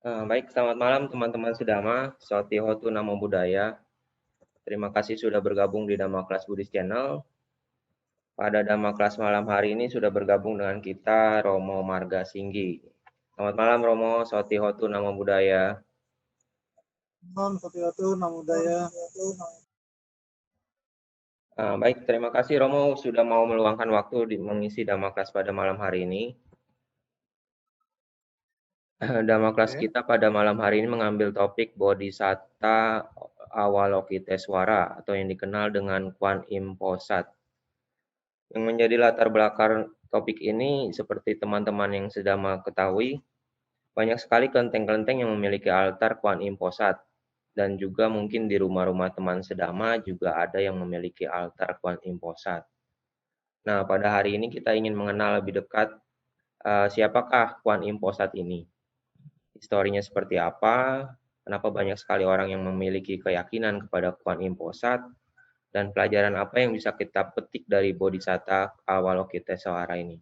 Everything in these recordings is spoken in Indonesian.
Baik, selamat malam teman-teman Sedama, Sotihotu Namo Buddhaya. Terima kasih sudah bergabung di Dhamma Class Buddhist Channel. Pada Dhamma Class malam hari ini sudah bergabung dengan kita Romo Marga Singgi. Selamat malam Romo, Sotihotu Namo Buddhaya. Sotihotu Namo Buddhaya. Baik, terima kasih Romo sudah mau meluangkan waktu mengisi Dhamma Class pada malam hari ini. Dhamma Class kita pada malam hari ini mengambil topik Bodhisatta Avalokitesvara atau yang dikenal dengan Kuan Im Posat. Yang menjadi latar belakang topik ini, seperti teman-teman yang sudah mengetahui, banyak sekali kelenteng-kelenteng yang memiliki altar Kuan Im Posat. Dan juga mungkin di rumah-rumah teman sedama juga ada yang memiliki altar Kuan Im Posat. Nah, pada hari ini kita ingin mengenal lebih dekat siapakah Kuan Im Posat ini. Historinya seperti apa, kenapa banyak sekali orang yang memiliki keyakinan kepada Kuan Im Posat, dan pelajaran apa yang bisa kita petik dari Bodhisatta Avalokitesvara ini.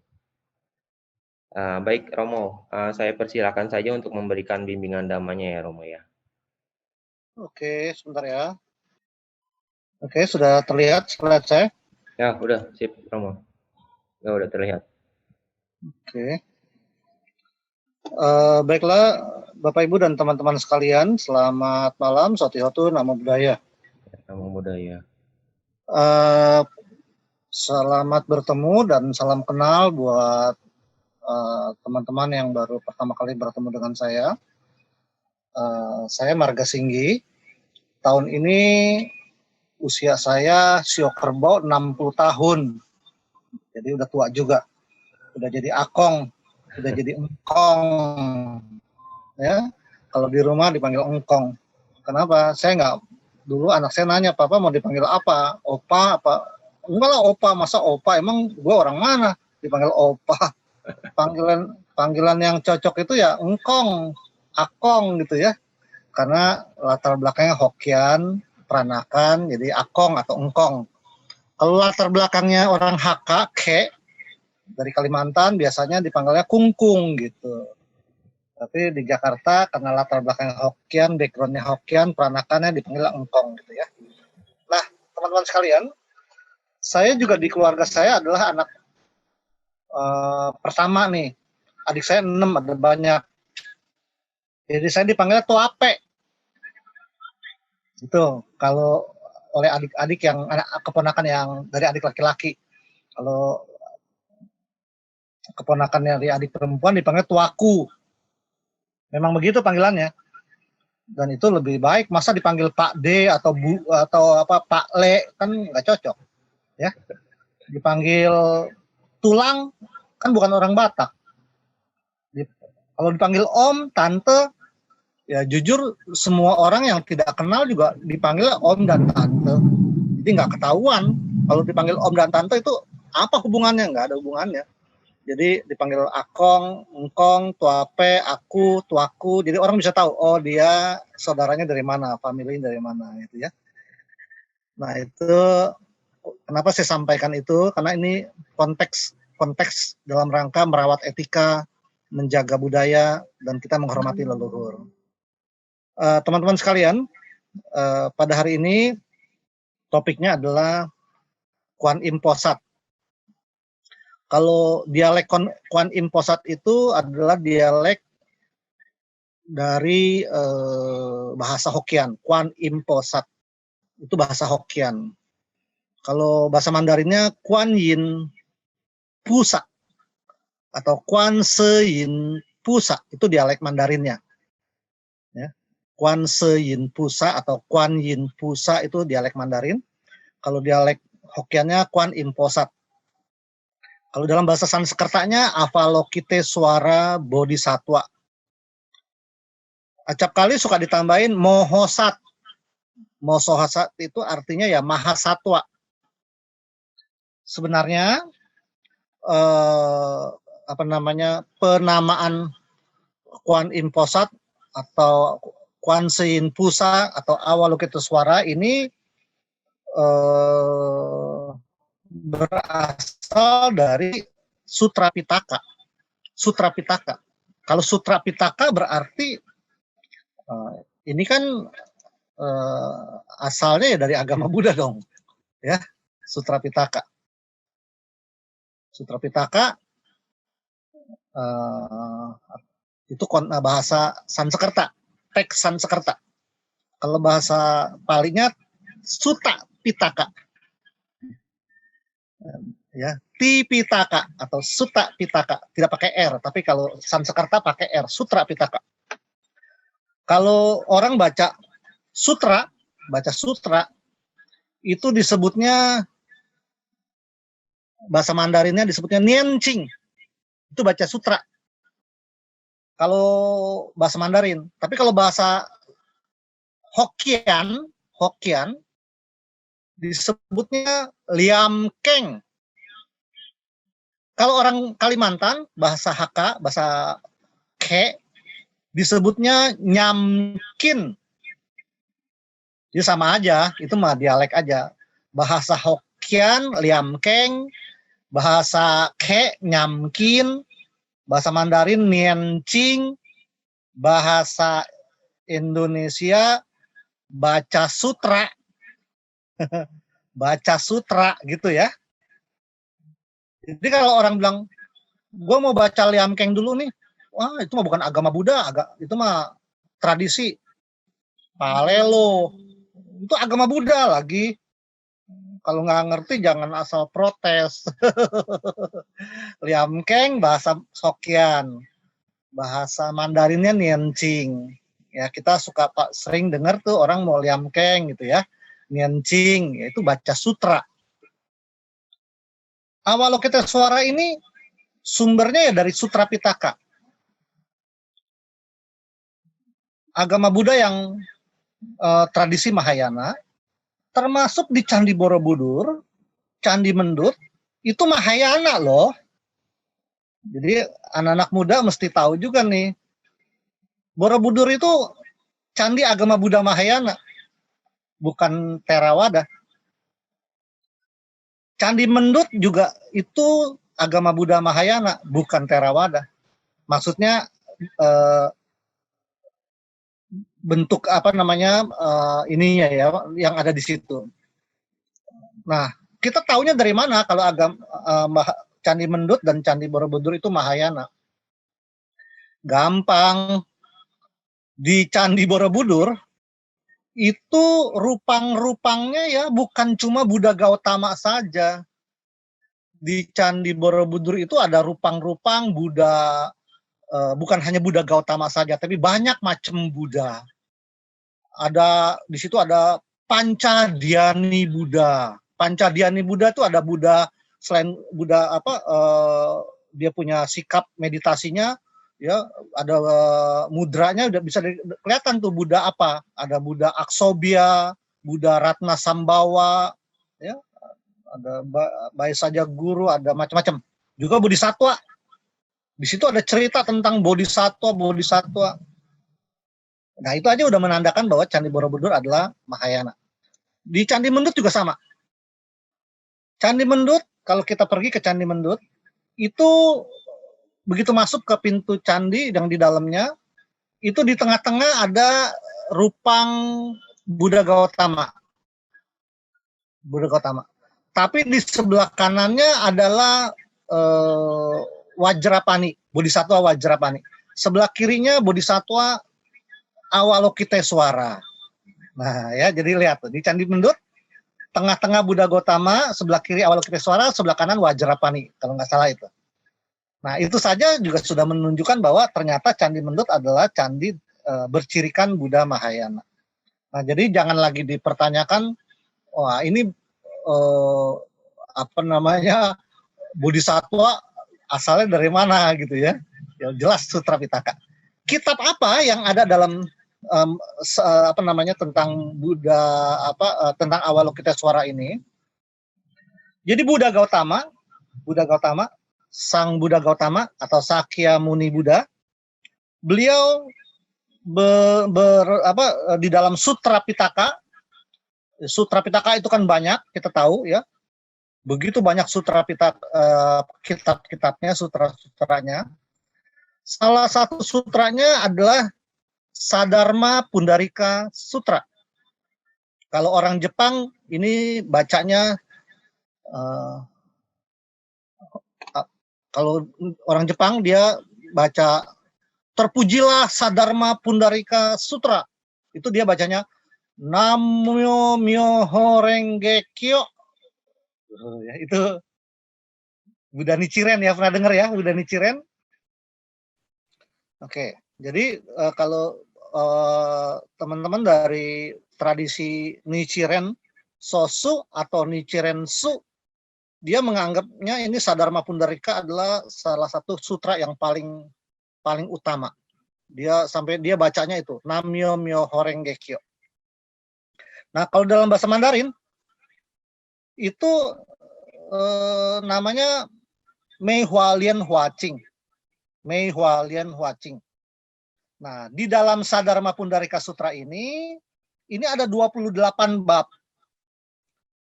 Baik Romo, saya persilakan saja untuk memberikan bimbingan damanya ya Romo ya. Oke, sebentar ya. Oke, sudah terlihat slide saya? Ya, udah sip Romo. Ya, udah terlihat. Oke. Baiklah Bapak Ibu dan teman-teman sekalian, selamat malam, Sotihotu Namo Buddhaya. Namo Buddhaya. Selamat bertemu dan salam kenal buat teman-teman yang baru pertama kali bertemu dengan saya. Saya Marga Singgi. Tahun ini usia saya Sio Kerbau 60 tahun. Jadi udah tua juga. Udah jadi akong, udah jadi engkong. Ya, kalau di rumah dipanggil engkong. Kenapa? Saya nggak, dulu anak saya nanya, papa mau dipanggil apa? Opa apa? Enggak lah opa, masa opa? Emang gue orang mana dipanggil opa? Panggilan yang cocok itu ya engkong, akong gitu ya. Karena latar belakangnya Hokkien, Peranakan, jadi akong atau engkong. Kalau latar belakangnya orang Hakka, ke, dari Kalimantan biasanya dipanggilnya kungkung gitu. Tapi di Jakarta karena latar belakangnya Hokkien, backgroundnya Hokkien, peranakannya dipanggil engkong gitu ya. Nah, teman-teman sekalian, saya juga di keluarga saya adalah anak pertama nih. Adik saya 6, ada banyak. Jadi saya dipanggilnya Tuape. Itu kalau oleh adik-adik yang anak keponakan yang dari adik laki-laki. Kalau keponakan dari adik perempuan dipanggil Tuaku. Memang begitu panggilannya. Dan itu lebih baik, masa dipanggil Pak D atau Bu atau apa Pak Le, kan nggak cocok ya. Dipanggil tulang kan bukan orang Batak. Kalau dipanggil Om, Tante, ya jujur semua orang yang tidak kenal juga dipanggil Om dan Tante. Jadi nggak ketahuan kalau dipanggil Om dan Tante itu apa hubungannya, nggak ada hubungannya. Jadi dipanggil akong, engkong, tuape, aku, tuaku. Jadi orang bisa tahu, oh dia saudaranya dari mana, familinya dari mana gitu ya. Nah itu kenapa saya sampaikan itu, karena ini konteks dalam rangka merawat etika, menjaga budaya, dan kita menghormati leluhur. Teman-teman sekalian, pada hari ini topiknya adalah Kuan Im Posat. Kalau dialek Kuan Im Posat itu adalah dialek dari bahasa Hokkien. Kuan Im Posat itu bahasa Hokkien. Kalau bahasa Mandarinnya Kuan Yin Pusa atau Kuan Se Yin Pusa, itu dialek Mandarinnya. Ya. Kuan Se Yin Pusa atau Kuan Yin Pusa itu dialek Mandarin. Kalau dialek Hokkiennya Kuan Im Posat. Kalau dalam bahasa Sanskertanya Avalokitesvara Bodhisattva. Acap kali suka ditambahin Mohosat. Mohosat itu artinya ya Mahasatwa. Sebenarnya penamaan Kuan Im Posat atau Kuan Se Yin Pusa atau Avalokitesvara ini berasal dari Sutra Pitaka. Sutra Pitaka. Kalau Sutra Pitaka berarti Ini kan asalnya ya dari agama Buddha dong, ya, Sutra Pitaka. Sutra Pitaka itu bahasa Sanskerta, teks Sanskerta. Kalau bahasa Palinya Sutta Pitaka, ya, Tipitaka atau Sutta Pitaka, tidak pakai R, tapi kalau Sanskerta pakai R, Sutra Pitaka. Kalau orang baca sutra itu disebutnya, bahasa Mandarinnya disebutnya Nianqing, itu baca sutra kalau bahasa Mandarin. Tapi kalau bahasa Hokkien disebutnya Liam Keng. Kalau orang Kalimantan, bahasa Hakka, bahasa Ke, disebutnya Nyamkin. Jadi sama aja, itu mah dialek aja. Bahasa Hokkien Liam Keng, bahasa Ke Nyamkin, bahasa Mandarin Nianqing, bahasa Indonesia baca sutra. Baca sutra gitu ya. Jadi kalau orang bilang, gue mau baca Liam Keng dulu nih, wah itu mah bukan agama Buddha, itu mah tradisi. Palelo, itu agama Buddha lagi. Kalau nggak ngerti jangan asal protes. Liam Keng bahasa Hokkien, bahasa Mandarinnya Nianqing. Ya, kita suka sering dengar tuh orang mau Liam Keng gitu ya, Nianqing, yaitu baca sutra. Avalokitesvara ini sumbernya ya dari Sutra Pitaka. Agama Buddha yang tradisi Mahayana, termasuk di Candi Borobudur, Candi Mendut, itu Mahayana loh. Jadi anak-anak muda mesti tahu juga nih, Borobudur itu candi agama Buddha Mahayana, bukan Theravada. Candi Mendut juga itu agama Buddha Mahayana, bukan Theravada. Maksudnya bentuk apa namanya ininya ya, yang ada di situ. Nah, kita taunya dari mana kalau Candi Mendut dan Candi Borobudur itu Mahayana? Gampang. Di Candi Borobudur itu rupang-rupangnya ya bukan cuma Buddha Gautama saja. Di Candi Borobudur itu ada rupang-rupang Buddha, bukan hanya Buddha Gautama saja, tapi banyak macam Buddha. Ada di situ ada Pancadhyani Buddha. Pancadhyani Buddha itu ada Buddha, selain Buddha dia punya sikap meditasinya, ya ada mudranya udah bisa kelihatan tuh Buddha apa. Ada Buddha Aksobhya, Buddha Ratna Sambawa, ya ada Baik Saja Guru, ada macam-macam. Juga Bodhisattva. Di situ ada cerita tentang bodhisattva. Nah, itu aja udah menandakan bahwa Candi Borobudur adalah Mahayana. Di Candi Mendut juga sama. Candi Mendut, kalau kita pergi ke Candi Mendut, itu begitu masuk ke pintu candi yang di dalamnya, itu di tengah-tengah ada rupang Buddha Gautama. Tapi di sebelah kanannya adalah Vajrapani, Bodhisattva Vajrapani. Sebelah kirinya Bodhisattva Avalokitesvara. Nah, ya, jadi lihat tuh di Candi Mendut, tengah-tengah Buddha Gautama, sebelah kiri Avalokitesvara, sebelah kanan Vajrapani, kalau nggak salah itu. Nah, itu saja juga sudah menunjukkan bahwa ternyata Candi Mendut adalah candi bercirikan Buddha Mahayana. Nah, jadi jangan lagi dipertanyakan, wah ini Bodhisattva asalnya dari mana gitu ya. Ya jelas Sutra Pitaka. Kitab apa yang ada dalam tentang Buddha tentang Avalokitesvara ini? Jadi Buddha Gautama, Sang Buddha Gautama atau Sakya Muni Buddha, beliau di dalam Sutra Pitaka. Sutra Pitaka itu kan banyak, kita tahu ya. Begitu banyak Sutra Pitaka, kitab-kitabnya, sutra-sutranya. Salah satu sutranya adalah Sadharma Pundarika Sutra. Kalau orang Jepang ini bacanya kalau orang Jepang dia baca terpujilah Sadharma Pundarika Sutra. Itu dia bacanya Namyo Myoho Renge Kyo. Itu Buddha Nichiren ya, pernah dengar ya Buddha Nichiren? Oke, jadi kalau teman-teman dari tradisi Nichiren Sosu atau Nichiren Su, dia menganggapnya ini Sadharma Pundarika adalah salah satu sutra yang paling utama. Dia sampai dia bacanya itu Namyo Myoho Renge Kyo. Nah, kalau dalam bahasa Mandarin itu namanya Mei Hua Lian Hua Qing. Mei Hua Lian Hua Qing. Nah, di dalam Sadharma Pundarika Sutra ini ada 28 bab.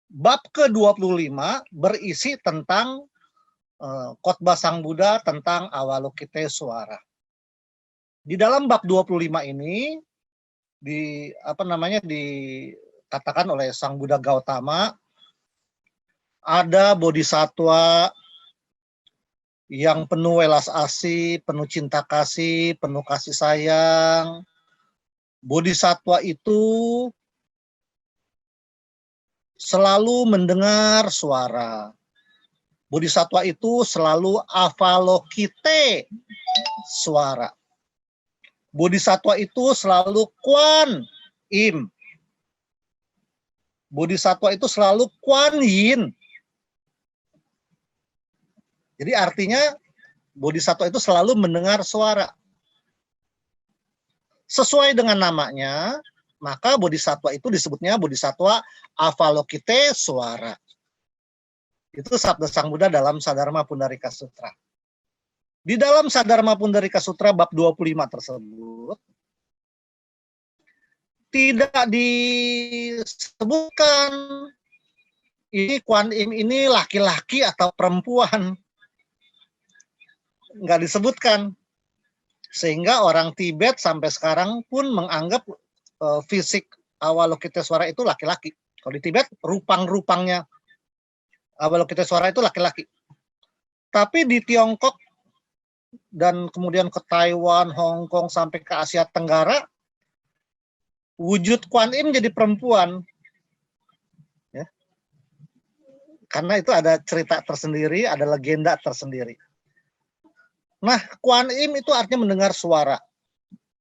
Bab ke-25 berisi tentang khotbah Sang Buddha tentang Avalokitesvara. Di dalam bab 25 ini dikatakan oleh Sang Buddha Gautama ada bodhisattva yang penuh welas asih, penuh cinta kasih, penuh kasih sayang. Bodhisattva itu selalu mendengar suara. Bodhisattva itu selalu avalokite suara. Bodhisattva itu selalu Kuan Im. Bodhisattva itu selalu Kuan Yin. Jadi artinya bodhisattva itu selalu mendengar suara. Sesuai dengan namanya, maka bodhisattva itu disebutnya bodhisattva Avalokitesvara. Itu sabda Sang Buddha dalam Sadharma Pundarika Sutra. Di dalam Sadharma Pundarika Sutra bab 25 tersebut tidak disebutkan ini Kuan Im ini laki-laki atau perempuan. Nggak disebutkan. Sehingga orang Tibet sampai sekarang pun menganggap fisik Avalokitesvara itu laki-laki. Kalau di Tibet, rupang-rupangnya Avalokitesvara itu laki-laki. Tapi di Tiongkok dan kemudian ke Taiwan, Hong Kong, sampai ke Asia Tenggara, wujud Kuan Im jadi perempuan. Ya. Karena itu ada cerita tersendiri, ada legenda tersendiri. Nah, Kuan Im itu artinya mendengar suara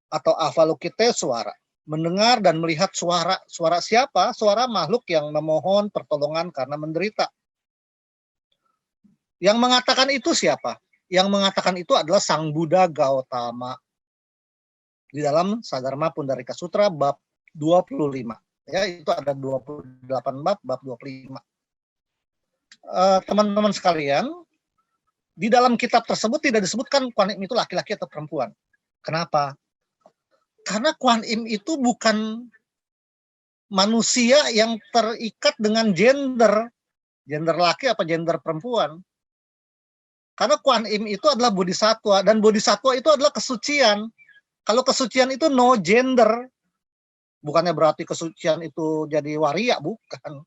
atau Avalokitesvara. Mendengar dan melihat suara. Suara siapa? Suara makhluk yang memohon pertolongan karena menderita. Yang mengatakan itu siapa? Yang mengatakan itu adalah Sang Buddha Gautama. Di dalam Sadharma Pundarika Sutra bab 25. Ya, itu ada 28 bab, bab 25. Teman-teman sekalian, di dalam kitab tersebut tidak disebutkan Kuan Im itu laki-laki atau perempuan. Kenapa? Karena Kuan Im itu bukan manusia yang terikat dengan gender laki apa gender perempuan. Karena Kuan Im itu adalah bodhisattva, dan bodhisattva itu adalah kesucian. Kalau kesucian itu no gender, bukannya berarti kesucian itu jadi waria, bukan.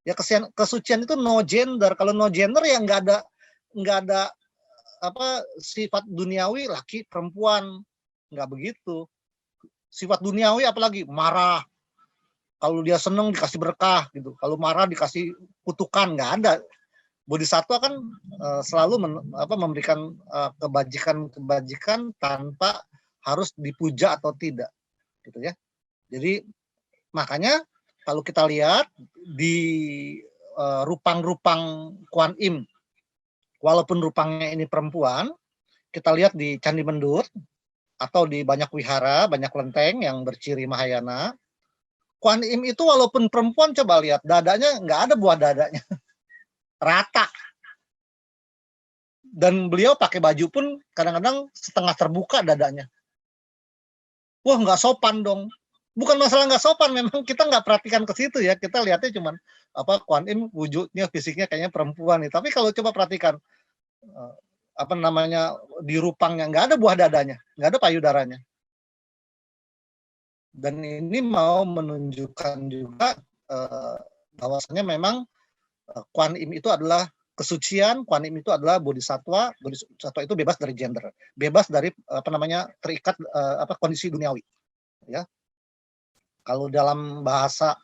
Ya kesucian itu no gender. Kalau no gender ya nggak ada sifat duniawi laki perempuan, nggak begitu. Sifat duniawi apalagi marah, kalau dia seneng dikasih berkah gitu, kalau marah dikasih kutukan, nggak ada. Bodhisattva kan selalu memberikan kebajikan tanpa harus dipuja atau tidak, gitu ya. Jadi makanya kalau kita lihat di rupang-rupang Kuan Im, walaupun rupangnya ini perempuan, kita lihat di Candi Mendut atau di banyak wihara, banyak lenteng yang berciri Mahayana, Kuan Im itu walaupun perempuan, coba lihat dadanya nggak ada buah dadanya, rata. Dan beliau pakai baju pun kadang-kadang setengah terbuka dadanya. Wah, nggak sopan dong. Bukan masalah nggak sopan, memang kita nggak perhatikan ke situ ya. Kita lihatnya cuman Kuan Im wujudnya, fisiknya kayaknya perempuan nih. Tapi kalau coba perhatikan di rupangnya nggak ada buah dadanya, nggak ada payudaranya. Dan ini mau menunjukkan juga bahwasanya memang Kuan Im itu adalah kesucian, Kuan Im itu adalah bodhisatwa itu bebas dari gender, bebas dari terikat kondisi duniawi, ya. Kalau dalam bahasa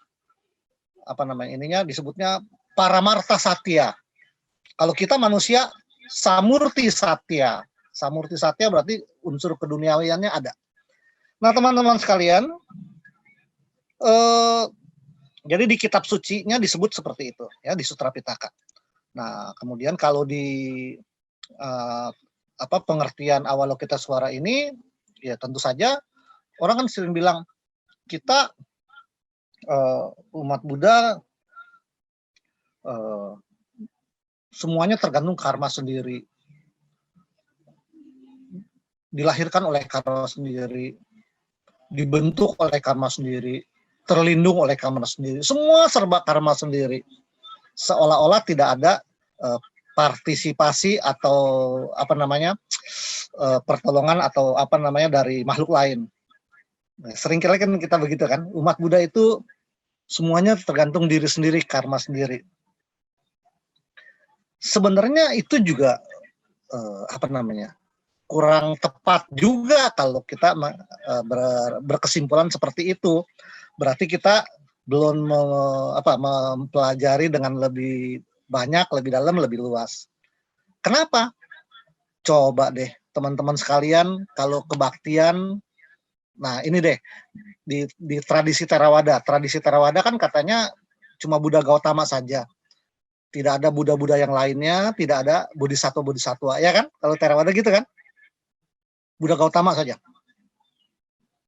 disebutnya Paramarta Satya. Kalau kita manusia Samurti Satya. Samurti Satya berarti unsur keduniawiannya ada. Nah, teman-teman sekalian, jadi di kitab sucinya disebut seperti itu, ya, di Sutra Pitaka. Nah, kemudian kalau di pengertian Avalokitesvara ini, ya tentu saja orang kan sering bilang kita umat Buddha semuanya tergantung karma sendiri, dilahirkan oleh karma sendiri, dibentuk oleh karma sendiri, terlindung oleh karma sendiri, semua serba karma sendiri, seolah-olah tidak ada partisipasi atau pertolongan atau dari makhluk lain. Nah, seringkali kan kita begitu kan, umat Buddha itu semuanya tergantung diri sendiri, karma sendiri. Sebenarnya itu juga kurang tepat juga kalau kita berkesimpulan seperti itu. Berarti kita belum mempelajari dengan lebih banyak, lebih dalam, lebih luas. Kenapa? Coba deh teman-teman sekalian, kalau kebaktian, nah ini deh, di tradisi Theravada kan katanya cuma Buddha Gautama saja. Tidak ada Buddha-Buddha yang lainnya, tidak ada bodhisattva-bodhisattva, ya kan? Kalau Theravada gitu kan? Buddha Gautama saja.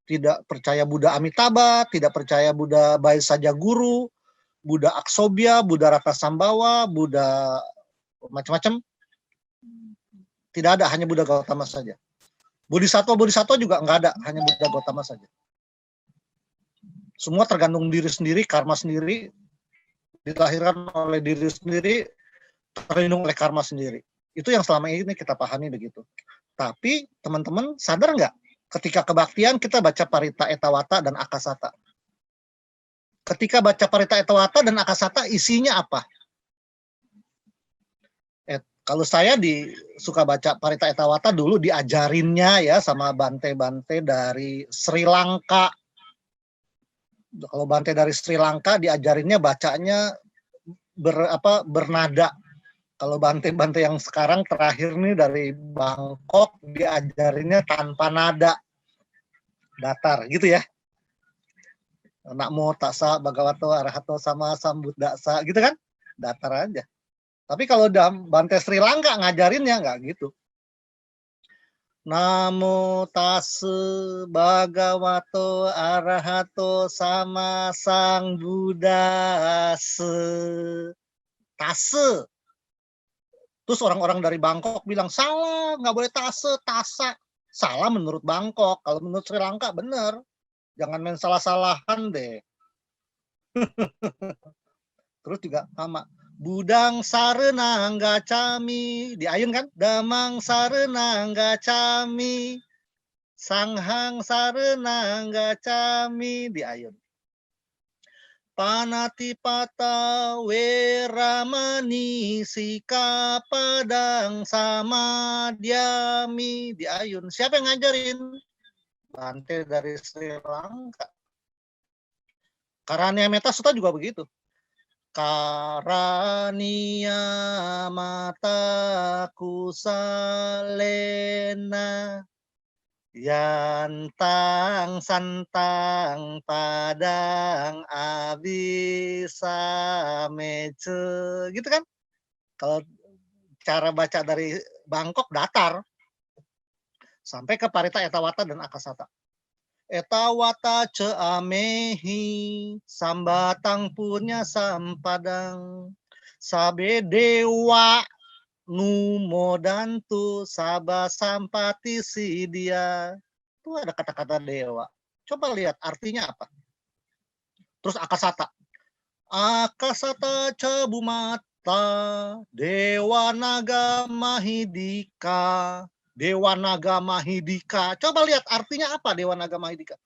Tidak percaya Buddha Amitabha, tidak percaya Buddha Baisa Guru, Buddha Aksobhya, Buddha Ratasambhava, Buddha macam-macam. Tidak ada, hanya Buddha Gautama saja. Bodhisattva juga nggak ada, hanya Buddha Gautama saja. Semua tergantung diri sendiri, karma sendiri, dilahirkan oleh diri sendiri, terlindung oleh karma sendiri. Itu yang selama ini kita pahami begitu. Tapi teman-teman sadar nggak? Ketika kebaktian kita baca Parita Etawata dan Akasata. Ketika baca Parita Etawata dan Akasata isinya apa? Kalau saya suka baca Parita Etawata dulu diajarinnya ya sama bante-bante dari Sri Lanka. Kalau bante dari Sri Lanka diajarinnya bacanya bernada. Kalau bante-bante yang sekarang terakhir nih dari Bangkok diajarinnya tanpa nada, datar gitu ya. Namo tassa bhagavato arahato sama sambuddhassa gitu kan, datar aja. Tapi kalau bante Sri Lanka ngajarinnya nggak gitu. Namo tassa bhagavato arahato sama sang buddhassa. Tase. Terus orang-orang dari Bangkok bilang, salah, nggak boleh tase, tasa. Salah menurut Bangkok, kalau menurut Sri Lanka benar. Jangan main salah-salahan deh. Terus juga sama. Budang sarenang gacami. Diayun kan? Damang sarenang gacami. Sanghang sarenang gacami. Diayun. Panatipata weramani sikapadang samadhyami. Diayun. Siapa yang ngajarin? Bante dari Sri Lanka. Karania Metta Sutta juga begitu. Karania mata kusalena yantang santang padang abisa mece. Gitu kan? Kalau cara baca dari Bangkok datar. Sampai ke Parita Etawata dan Akasata. Etawata ceamehi, sambatang punya sampadang, sabe dewa numodantu saba sampati si dia. Itu ada kata-kata dewa. Coba lihat artinya apa. Terus Akasata. Akasata cabumata, dewa naga mahidika. Dewa Naga Mahidika. Coba lihat artinya apa Dewa Naga Mahidika.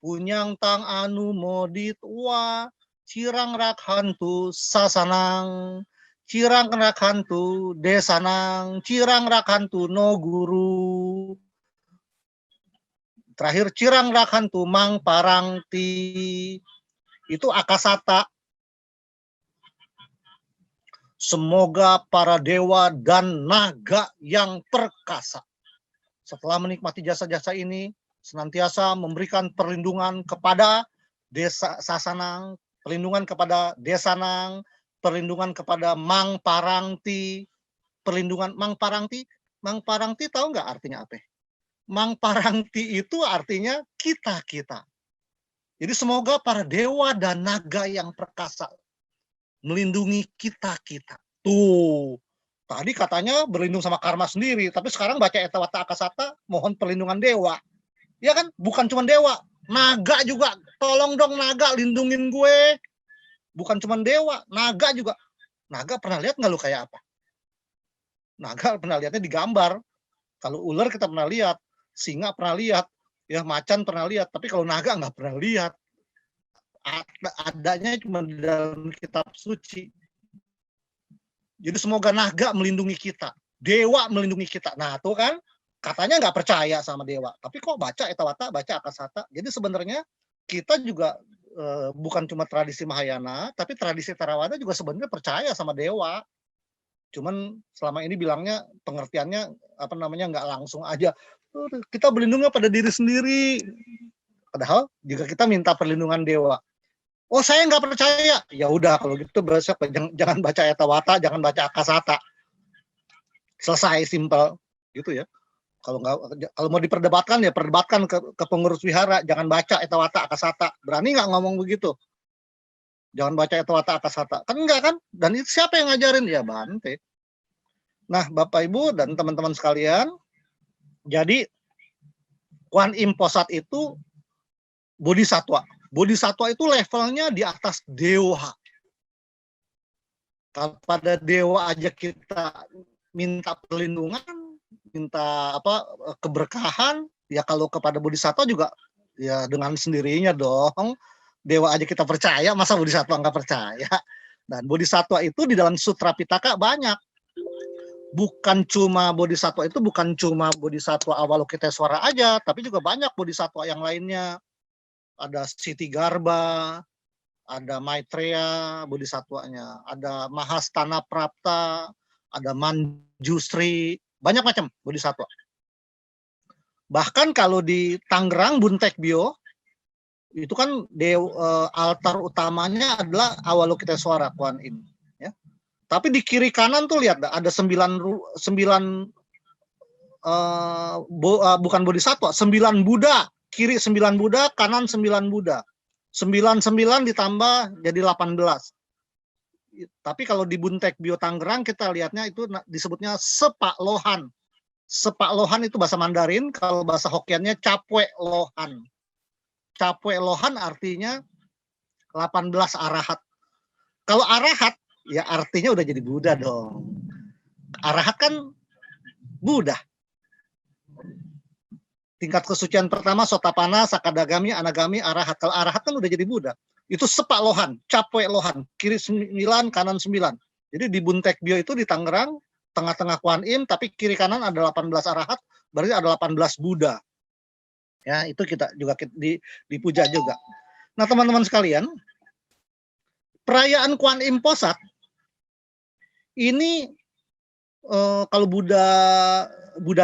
punyang tang anu modit wa, cirang rak hantu sasanang, cirang rak hantu desanang, cirang rak hantu no guru. Terakhir cirang rak hantu mang parangti. Itu akasata. Semoga para dewa dan naga yang perkasa setelah menikmati jasa-jasa ini senantiasa memberikan perlindungan kepada desa Sasanang, perlindungan kepada Desanang, perlindungan kepada Mang Parangti, perlindungan Mang Parangti. Mang Parangti tahu nggak artinya apa? Mang Parangti itu artinya kita-kita. Jadi semoga para dewa dan naga yang perkasa melindungi kita-kita. Tuh, tadi katanya berlindung sama karma sendiri, tapi sekarang baca Etawata Akasata, mohon perlindungan dewa. Ya kan, bukan cuma dewa, naga juga. Tolong dong naga, lindungin gue. Bukan cuma dewa, naga juga. Naga pernah lihat nggak lu kayak apa? Naga pernah lihatnya di gambar. Kalau ular kita pernah lihat, singa pernah lihat, ya macan pernah lihat, tapi kalau naga nggak pernah lihat. Adanya cuma di dalam kitab suci. Jadi semoga naga melindungi kita, dewa melindungi kita. Nah tuh kan katanya nggak percaya sama dewa, tapi kok baca Etawata, baca Akasata. Jadi sebenarnya kita juga bukan cuma tradisi Mahayana, tapi tradisi Theravada juga sebenarnya percaya sama dewa. Cuman selama ini bilangnya pengertiannya apa namanya nggak langsung aja. Kita berlindungnya pada diri sendiri. Padahal jika kita minta perlindungan dewa, oh saya nggak percaya, ya udah kalau gitu besok jangan baca Etawata, jangan baca Akasata, selesai, simpel gitu ya. Kalau mau diperdebatkan ya perdebatkan ke pengurus wihara, jangan baca Etawata Akasata. Berani nggak ngomong begitu? Jangan baca Etawata Akasata, kan enggak kan? Dan itu siapa yang ngajarin? Ya Bante. Nah Bapak Ibu dan teman-teman sekalian, jadi Kuan Im Posat itu bodhisatwa. Bodhisatwa itu levelnya di atas dewa. Pada dewa aja kita minta perlindungan, minta keberkahan, ya kalau kepada bodhisatwa juga ya dengan sendirinya dong. Dewa aja kita percaya, masa bodhisatwa nggak percaya? Dan bodhisatwa itu di dalam Sutra Pitaka banyak. Bukan cuma bodhisatwa itu bukan cuma bodhisatwa Avalokitesvara aja, tapi juga banyak bodhisatwa yang lainnya. Ada Siti Garba, ada Maitreya bodhisatwanya, ada Mahastana Prapta, ada Manjusri, banyak macam bodhisatwa. Bahkan kalau di Tangerang Buntekbyo itu kan altar utamanya adalah Avalokitesvara Kuan Im. Ya. Tapi di kiri kanan tuh lihat ada 9 bukan bodhisatwa, 9 Buddha. Kiri 9 Buddha, kanan 9 Buddha. 9 ditambah jadi 18. Tapi kalau di Buntekbyo Tangerang kita lihatnya itu disebutnya Sepak Lohan. Sepak Lohan itu bahasa Mandarin, kalau bahasa Hokkiannya Capwe Lohan. Capwe Lohan artinya 18 arahat. Kalau arahat ya artinya udah jadi Buddha dong. Arahat kan Buddha. Tingkat kesucian pertama Sotapana, Sakadagami, Anagami, Arahat. Kalau Arahat kan udah jadi Buddha. Itu Sepak Lohan, Capwe Lohan, kiri 9, kanan 9. Jadi di Buntekbyo itu di Tangerang, tengah-tengah Kuan Im, tapi kiri kanan ada 18 Arahat, berarti ada 18 Buddha. Ya, itu kita juga dipuja juga. Nah, teman-teman sekalian, perayaan Kuan Im Posat ini kalau Buddha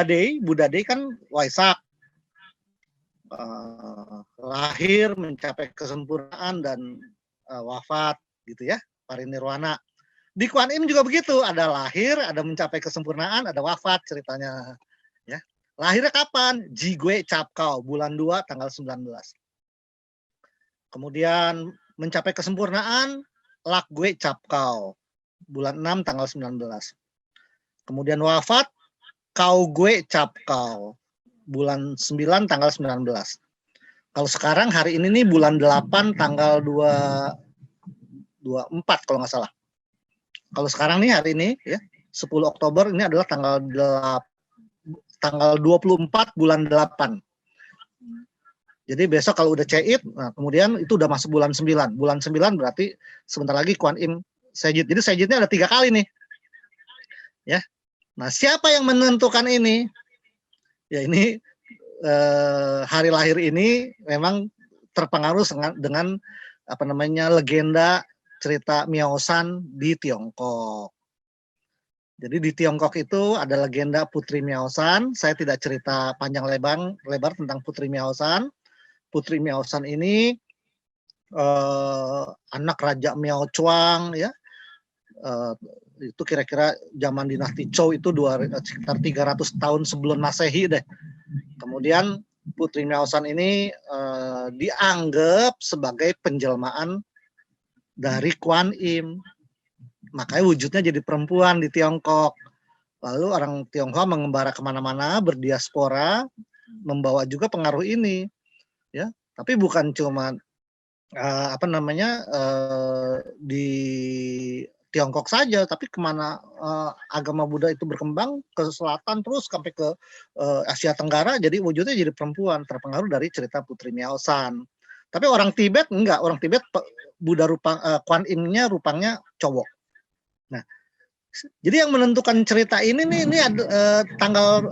Day kan Waisak. Lahir, mencapai kesempurnaan dan wafat gitu ya, parinirwana. Di Kuan Im juga begitu, ada lahir, ada mencapai kesempurnaan, ada wafat ceritanya ya. Lahirnya kapan? Jigwe Capkau, bulan 2 tanggal 19. Kemudian mencapai kesempurnaan Lakgue Capkau, bulan 6 tanggal 19. Kemudian wafat Kaugue Capkau, bulan 9 tanggal 19. Kalau sekarang hari ini nih bulan 8 tanggal 24 kalau nggak salah. Kalau sekarang nih hari ini ya 10 Oktober ini adalah tanggal 24 bulan 8. Jadi besok kalau udah Ceit, nah kemudian itu udah masuk bulan 9. Bulan 9 berarti sebentar lagi Kuan Im Sejid. Jadi Sejidnya ada 3 kali nih. Ya. Nah, siapa yang menentukan ini? Ya ini hari lahir ini memang terpengaruh dengan apa namanya legenda cerita Miaosan di Tiongkok. Jadi di Tiongkok itu ada legenda Putri Miaosan. Saya tidak cerita panjang lebar tentang Putri Miaosan. Putri Miaosan ini anak Raja Miao Chuang, ya. Itu kira-kira zaman dinasti Zhou itu sekitar 300 tahun sebelum Masehi deh. Kemudian Putri Miaosan ini dianggap sebagai penjelmaan dari Kuan Im. Makanya wujudnya jadi perempuan di Tiongkok. Lalu orang Tionghoa mengembara kemana-mana, berdiaspora, membawa juga pengaruh ini, ya. Tapi bukan cuma di Tiongkok saja, tapi kemana agama Buddha itu berkembang ke selatan terus sampai ke Asia Tenggara, jadi wujudnya jadi perempuan, terpengaruh dari cerita Putri Miaosan. Tapi orang Tibet enggak, orang Tibet Buddha Kuan Im-nya rupanya cowok. Nah, jadi yang menentukan cerita ini ada,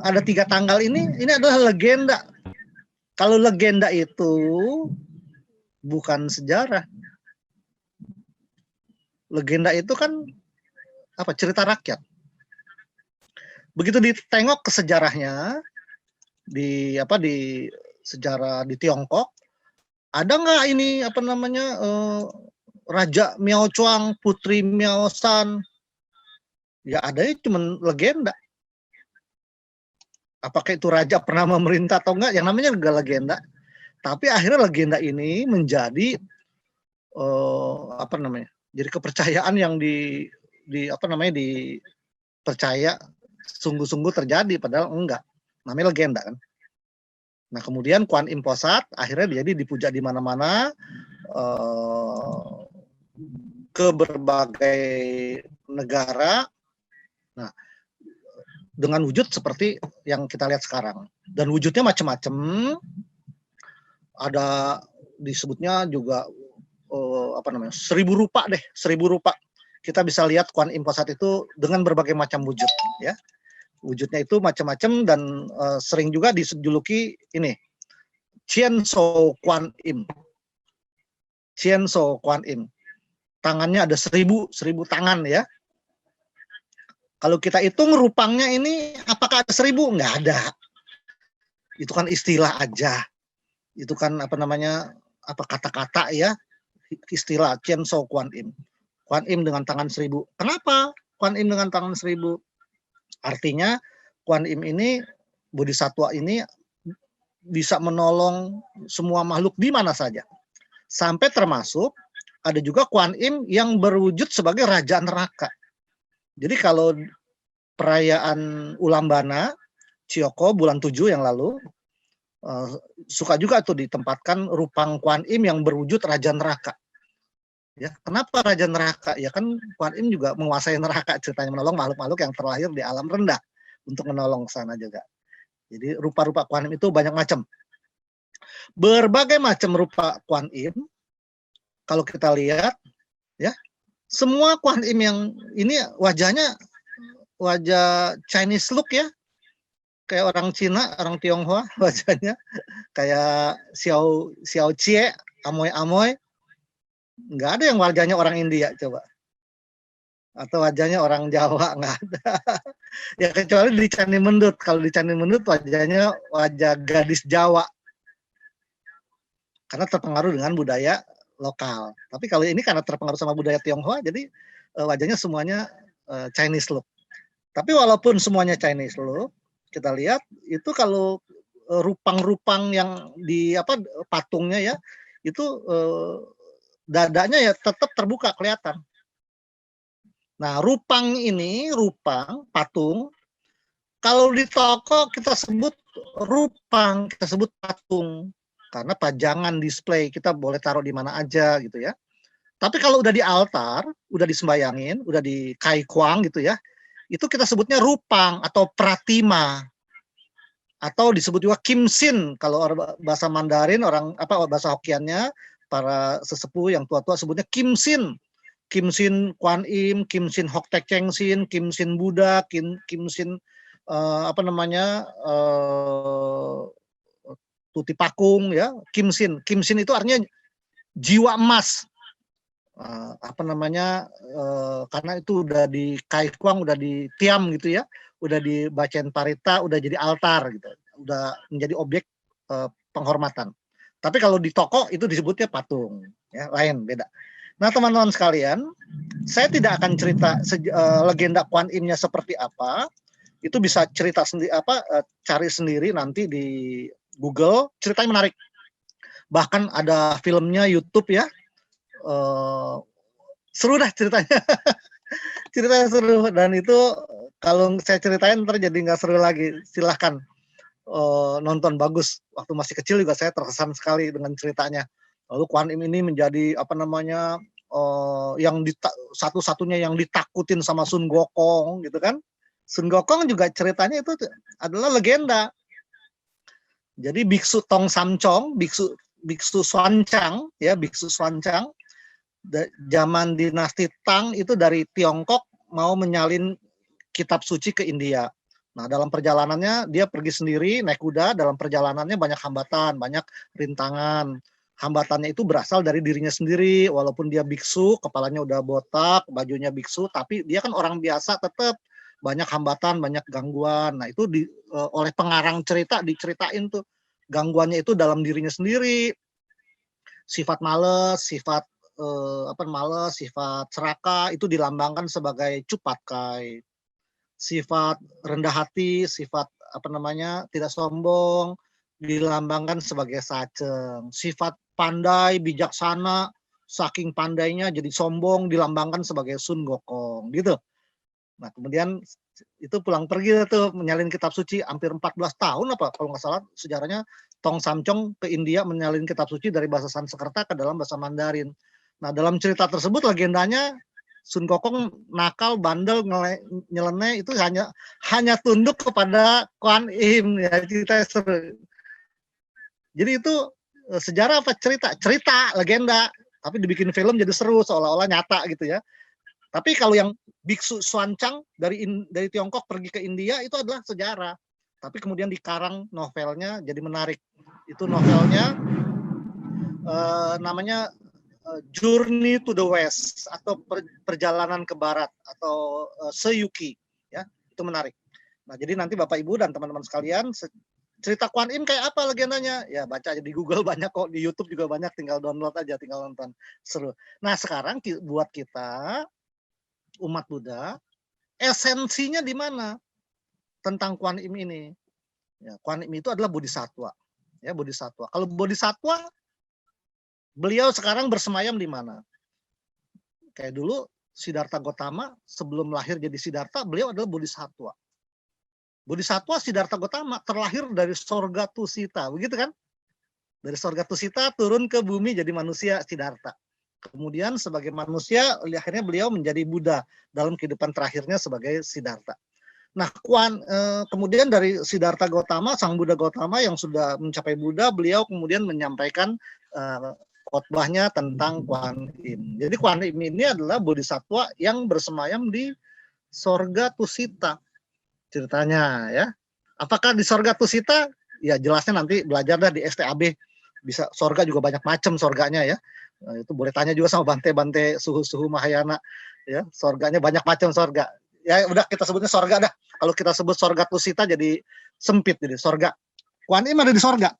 ada 3 tanggal ini adalah legenda. Kalau legenda itu bukan sejarah. Legenda itu kan apa? Cerita rakyat. Begitu ditengok ke sejarahnya di sejarah di Tiongkok, ada nggak ini Raja Miao Chuang, Putri Miaosan? Ya ada, cuma legenda. Apakah itu raja pernah memerintah atau enggak? Yang namanya juga legenda. Tapi akhirnya legenda ini menjadi jadi kepercayaan yang dipercaya sungguh-sungguh terjadi, padahal enggak. Namanya legenda kan. Nah, kemudian Kuan Im Posat akhirnya jadi dipuja di mana-mana, ke berbagai negara. Nah, dengan wujud seperti yang kita lihat sekarang. Dan wujudnya macam-macam. Ada disebutnya juga 1000 rupa deh, 1000 rupa. Kita bisa lihat Kuan Im Posat itu dengan berbagai macam wujud, ya. Wujudnya itu macam-macam dan sering juga dijuluki ini Chien So Kuan Im. Chien So Kuan Im. Tangannya ada 1000 tangan, ya. Kalau kita hitung rupangnya ini apakah ada 1000? Nggak ada. Itu kan istilah aja. Itu kan kata-kata, ya. Istilah Chien So Kuan Im. Kuan Im dengan tangan 1000. Kenapa Kuan Im dengan tangan 1000? Artinya Kuan Im ini, Bodhisattva ini bisa menolong semua makhluk di mana saja. Sampai termasuk ada juga Kuan Im yang berwujud sebagai raja neraka. Jadi kalau perayaan Ulambana, Cioko bulan 7 yang lalu, suka juga tuh ditempatkan rupang Kuan Im yang berwujud raja neraka. Ya, kenapa raja neraka? Ya kan Kuan Im juga menguasai neraka, ceritanya menolong makhluk-makhluk yang terlahir di alam rendah untuk menolong sana juga. Jadi rupa-rupa Kuan Im itu banyak macam. Berbagai macam rupa Kuan Im kalau kita lihat, ya, semua Kuan Im yang ini wajahnya wajah Chinese look, ya. Kayak orang Cina, orang Tionghoa wajahnya kayak Xiao Jie, amoy-amoy. Nggak ada yang wajahnya orang India, coba. Atau wajahnya orang Jawa, nggak ada. Ya kecuali di Candi Mendut. Kalau di Candi Mendut wajahnya wajah gadis Jawa. Karena terpengaruh dengan budaya lokal. Tapi kalau ini karena terpengaruh sama budaya Tionghoa, jadi wajahnya semuanya Chinese look. Tapi walaupun semuanya Chinese look, kita lihat itu kalau rupang-rupang yang di patungnya, ya, itu dadanya ya tetap terbuka kelihatan. Nah, rupang patung, kalau di toko kita sebut rupang, kita sebut patung. Karena pajangan display, kita boleh taruh di mana aja gitu, ya. Tapi kalau udah di altar, udah disembayangin, udah di kai kuang gitu, ya, itu kita sebutnya rupang atau pratima. atau disebut juga Kim Sin kalau bahasa Mandarin, orang bahasa Hokkiannya, para sesepuh yang tua-tua sebutnya Kim Sin. Kim Sin Kuan Im, Kim Sin Hok Tek Cheng Sin, Kim Sin Buddha, Kim Sin Tuti Pakung ya, Kim Sin. Kim Sin itu artinya jiwa emas. Karena itu udah di Kai Kuang, udah di Tiam gitu ya, udah dibacain parita, udah jadi altar gitu, udah menjadi objek penghormatan. Tapi kalau di toko itu disebutnya patung, ya lain, beda. Nah teman-teman sekalian, saya tidak akan cerita legenda Kuan Im-nya seperti apa, itu bisa cerita sendiri, cari sendiri nanti di Google, ceritanya menarik. Bahkan ada filmnya YouTube ya, seru dah ceritanya. Ceritanya seru, dan itu kalau saya ceritain ntar jadi nggak seru lagi. Silahkan nonton, bagus. Waktu masih kecil juga saya terkesan sekali dengan ceritanya. Lalu Kuan Im ini menjadi yang satu-satunya yang ditakutin sama Sun Gokong gitu kan. Sun Gokong juga ceritanya itu adalah legenda. Jadi biksu Tong Samcong, biksu Xuanzang ya, biksu Xuanzang zaman dinasti Tang itu dari Tiongkok mau menyalin kitab suci ke India. Nah, dalam perjalanannya dia pergi sendiri naik kuda, dalam perjalanannya banyak hambatan, banyak rintangan. Hambatannya itu berasal dari dirinya sendiri, walaupun dia biksu, kepalanya udah botak, bajunya biksu, tapi dia kan orang biasa, tetap banyak hambatan, banyak gangguan. Nah, itu oleh pengarang cerita diceritain tuh, gangguannya itu dalam dirinya sendiri, sifat males, sifat sifat serakah itu dilambangkan sebagai cupatkai, sifat rendah hati, sifat tidak sombong dilambangkan sebagai saceng, sifat pandai bijaksana, saking pandainya jadi sombong dilambangkan sebagai Sun Gokong gitu. Nah kemudian itu pulang pergi tuh menyalin kitab suci hampir 14 tahun apa kalau nggak salah sejarahnya. Tong Samcong ke India menyalin kitab suci dari bahasa Sanskerta ke dalam bahasa Mandarin. Nah dalam cerita tersebut legendanya Sun Gokong nakal, bandel, nyeleneh itu hanya tunduk kepada Kuan Im ya, cerita seru. Jadi itu sejarah apa cerita legenda, tapi dibikin film jadi seru seolah-olah nyata gitu ya. Tapi kalau yang biksu Xuanzang dari Tiongkok pergi ke India itu adalah sejarah. Tapi kemudian dikarang novelnya jadi menarik. Itu novelnya namanya Journey to the West atau perjalanan ke barat atau Seyuki ya, itu menarik. Nah, jadi nanti Bapak Ibu dan teman-teman sekalian, cerita Kuan Im kayak apa legendanya? Ya baca aja di Google, banyak kok, di YouTube juga banyak, tinggal download aja, tinggal nonton. Seru. Nah, sekarang buat kita umat Buddha, esensinya di mana tentang Kuan Im ini? Ya, Kuan Im itu adalah bodhisatwa. Ya, bodhisatwa. Kalau bodhisatwa, beliau sekarang bersemayam di mana? Kayak dulu Siddhartha Gautama sebelum lahir jadi Siddhartha, beliau adalah bodhisatwa. Bodhisatwa Siddhartha Gautama terlahir dari sorga Tusita, begitu kan? Dari sorga Tusita turun ke bumi jadi manusia Siddhartha. Kemudian sebagai manusia, akhirnya beliau menjadi Buddha dalam kehidupan terakhirnya sebagai Siddhartha. Nah, kemudian dari Siddhartha Gautama, Sang Buddha Gautama yang sudah mencapai Buddha, beliau kemudian menyampaikan khotbahnya tentang Kuan Im. Jadi Kuan Im ini adalah bodhisatwa yang bersemayam di sorga Tusita. Ceritanya ya. Apakah di sorga Tusita? Ya jelasnya nanti belajar dah di STAB. Bisa, sorga juga banyak macam sorganya ya. Nah, itu boleh tanya juga sama Bante suhu Mahayana ya. Sorganya banyak macam sorga. Ya udah kita sebutnya sorga dah. Kalau kita sebut sorga Tusita jadi sempit, jadi sorga. Kuan Im ada di sorga.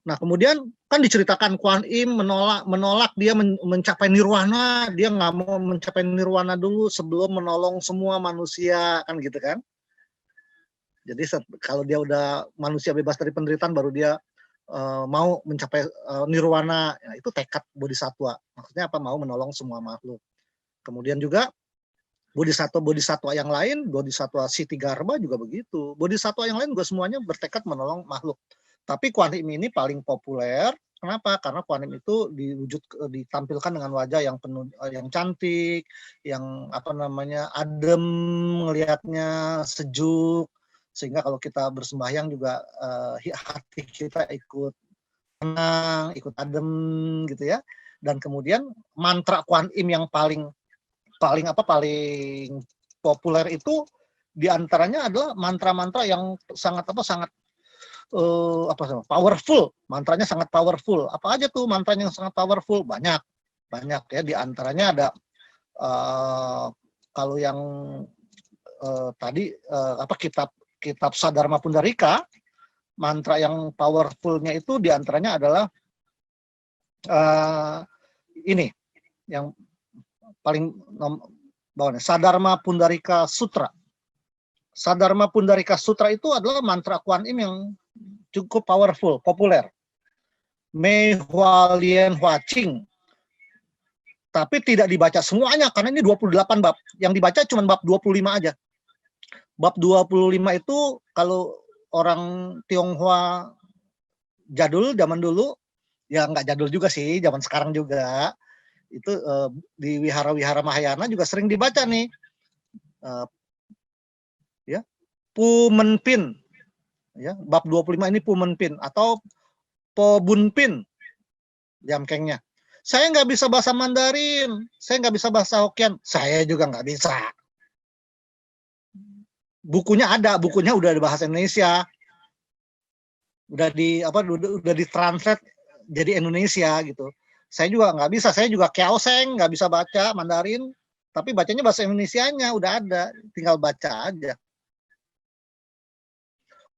Nah kemudian kan diceritakan Kuan Im menolak dia mencapai nirwana, dia nggak mau mencapai nirwana dulu sebelum menolong semua manusia kan gitu kan. Jadi kalau dia udah manusia bebas dari penderitaan baru dia mau mencapai nirwana, ya, itu tekad bodhisatwa. Maksudnya apa? Mau menolong semua makhluk. Kemudian juga bodhisatwa yang lain, bodhisatwa Sitigarba juga begitu. Bodhisatwa yang lain juga semuanya bertekad menolong makhluk. Tapi Kuan Im ini paling populer. Kenapa? Karena Kuan Im itu ditampilkan dengan wajah yang penuh, yang cantik, yang adem, ngelihatnya sejuk, sehingga kalau kita bersembahyang juga hati kita ikut tenang, ikut adem gitu ya. Dan kemudian mantra Kuan Im yang paling populer itu diantaranya adalah mantra-mantra yang sangat powerful. Mantranya sangat powerful. Apa aja tuh mantranya yang sangat powerful? Banyak ya. Diantaranya ada kalau yang tadi kitab Sadharma Pundarika, mantra yang powerfulnya itu diantaranya adalah ini yang paling bawahnya, Sadharma Pundarika Sutra. Sadharma Pundarika Sutra itu adalah mantra Kuan Im yang cukup powerful, populer. Mei Hua Lien Hua Qing. Tapi tidak dibaca semuanya karena ini 28 bab. Yang dibaca cuma bab 25 aja. Bab 25 itu kalau orang Tionghoa jadul, zaman dulu, ya nggak jadul juga sih, zaman sekarang juga, itu di wihara-wihara Mahayana juga sering dibaca nih. Ya, Pu Menpin. Ya, bab 25 ini Pu Menpin atau Po Bunpin jamkengnya. Saya nggak bisa bahasa Mandarin, saya nggak bisa bahasa Hokkien, saya juga nggak bisa. Bukunya ada, bukunya udah di bahasa Indonesia, udah ditranslate jadi Indonesia gitu. Saya juga nggak bisa, saya juga Kiaoseng, nggak bisa baca Mandarin, tapi bacanya bahasa Indonesianya udah ada, tinggal baca aja.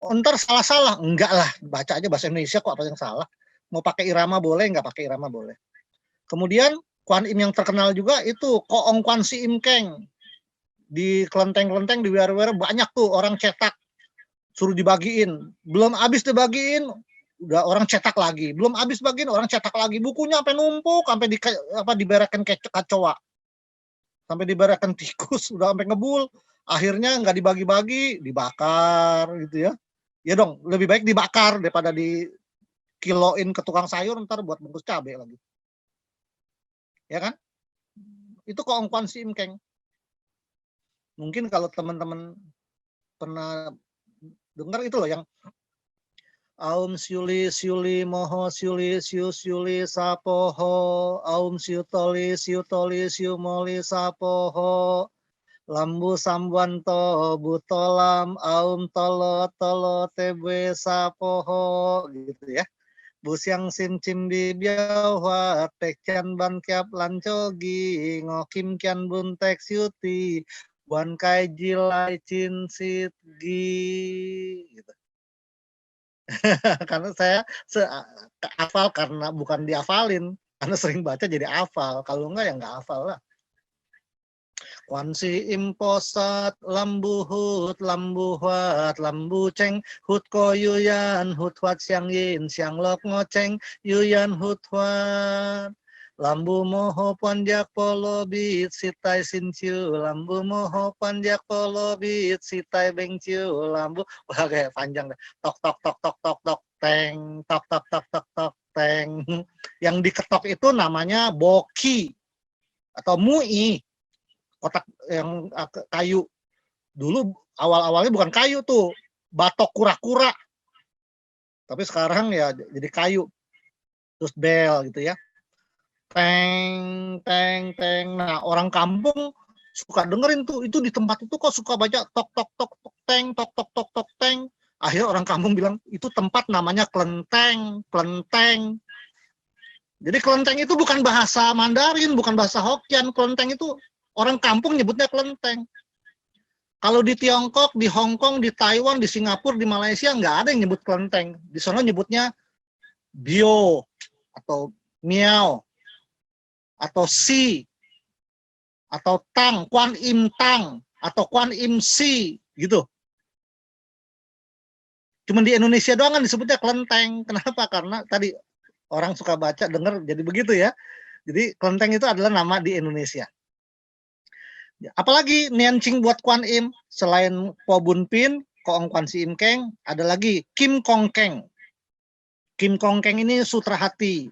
Ntar salah-salah, enggak lah, baca aja bahasa Indonesia kok, apa yang salah. Mau pakai irama boleh, nggak pakai irama boleh. Kemudian Kuan Im yang terkenal juga itu Koong Kuan Si Im Keng. Di kelenteng-kelenteng, di wihara-wihara banyak tuh orang cetak, suruh dibagiin. Belum habis dibagiin, udah orang cetak lagi. Belum habis bagiin, orang cetak lagi. Bukunya sampai numpuk, sampai diberakan kecoa. Sampai diberakan tikus, udah sampai ngebul. Akhirnya nggak dibagi-bagi, dibakar gitu ya. Ya dong, lebih baik dibakar daripada dikiloin ke tukang sayur ntar buat bungkus cabai lagi. Ya kan? Itu Koong Kuan Si Im Keng. Mungkin kalau teman-teman pernah dengar itu loh yang Aum Syuli Syuli Moho Syuli Syu Syuli Sapoho Aum Syu Toli Syu Toli Syu Moli Sapoho Lambu Sambanto Butolam Aum Tolo Tolo Tebe Sapoho gitu ya. Busyang Sim Cimbi Biawha Tekcan Ban Kiap Lancogi Ngokim Kian Buntek Syuti Wan Kai Jilai Cin Sitgi gitu. Karena saya hafal karena bukan dihafalin, karena sering baca jadi hafal. Kalau enggak ya enggak hafal lah. Kuan Si Im Posat lambu hut lambu huat lambu ceng hut ko yuyan hut huat siang yin siang lok ngoceng yuyan hut huat lambu moho panjak polo bit sitai sinciu lambu moho panjak polo bit sitai bengciu lambu. Wah kayak panjang deh. Tok tok tok tok tok tok teng tok tok tok tok tok teng. Yang diketok itu namanya boki atau mui, kotak yang kayu. Dulu awal-awalnya bukan kayu tuh, batok kura-kura. Tapi sekarang ya jadi kayu. Terus bel gitu ya. Teng, teng, teng. Nah, orang kampung suka dengerin tuh, itu di tempat itu kok suka baca tok, tok, tok, tok, teng, tok, tok, tok, tok, teng. Akhirnya orang kampung bilang, itu tempat namanya kelenteng, kelenteng. Jadi kelenteng itu bukan bahasa Mandarin, bukan bahasa Hokkien. Kelenteng itu orang kampung nyebutnya kelenteng. Kalau di Tiongkok, di Hong Kong, di Taiwan, di Singapura, di Malaysia, nggak ada yang nyebut kelenteng. Di sana nyebutnya bio, atau miao, atau si, atau tang, Kuan Im Tang, atau Kuan Im Si, gitu. Cuman di Indonesia doang kan disebutnya kelenteng. Kenapa? Karena tadi orang suka baca, dengar, jadi begitu ya. Jadi kelenteng itu adalah nama di Indonesia. Apalagi niancing buat Kuan Im, selain Po Bun Pin, Koong Kuan Si Im Keng, ada lagi Kim Kong Keng. Kim Kong Keng ini sutra hati.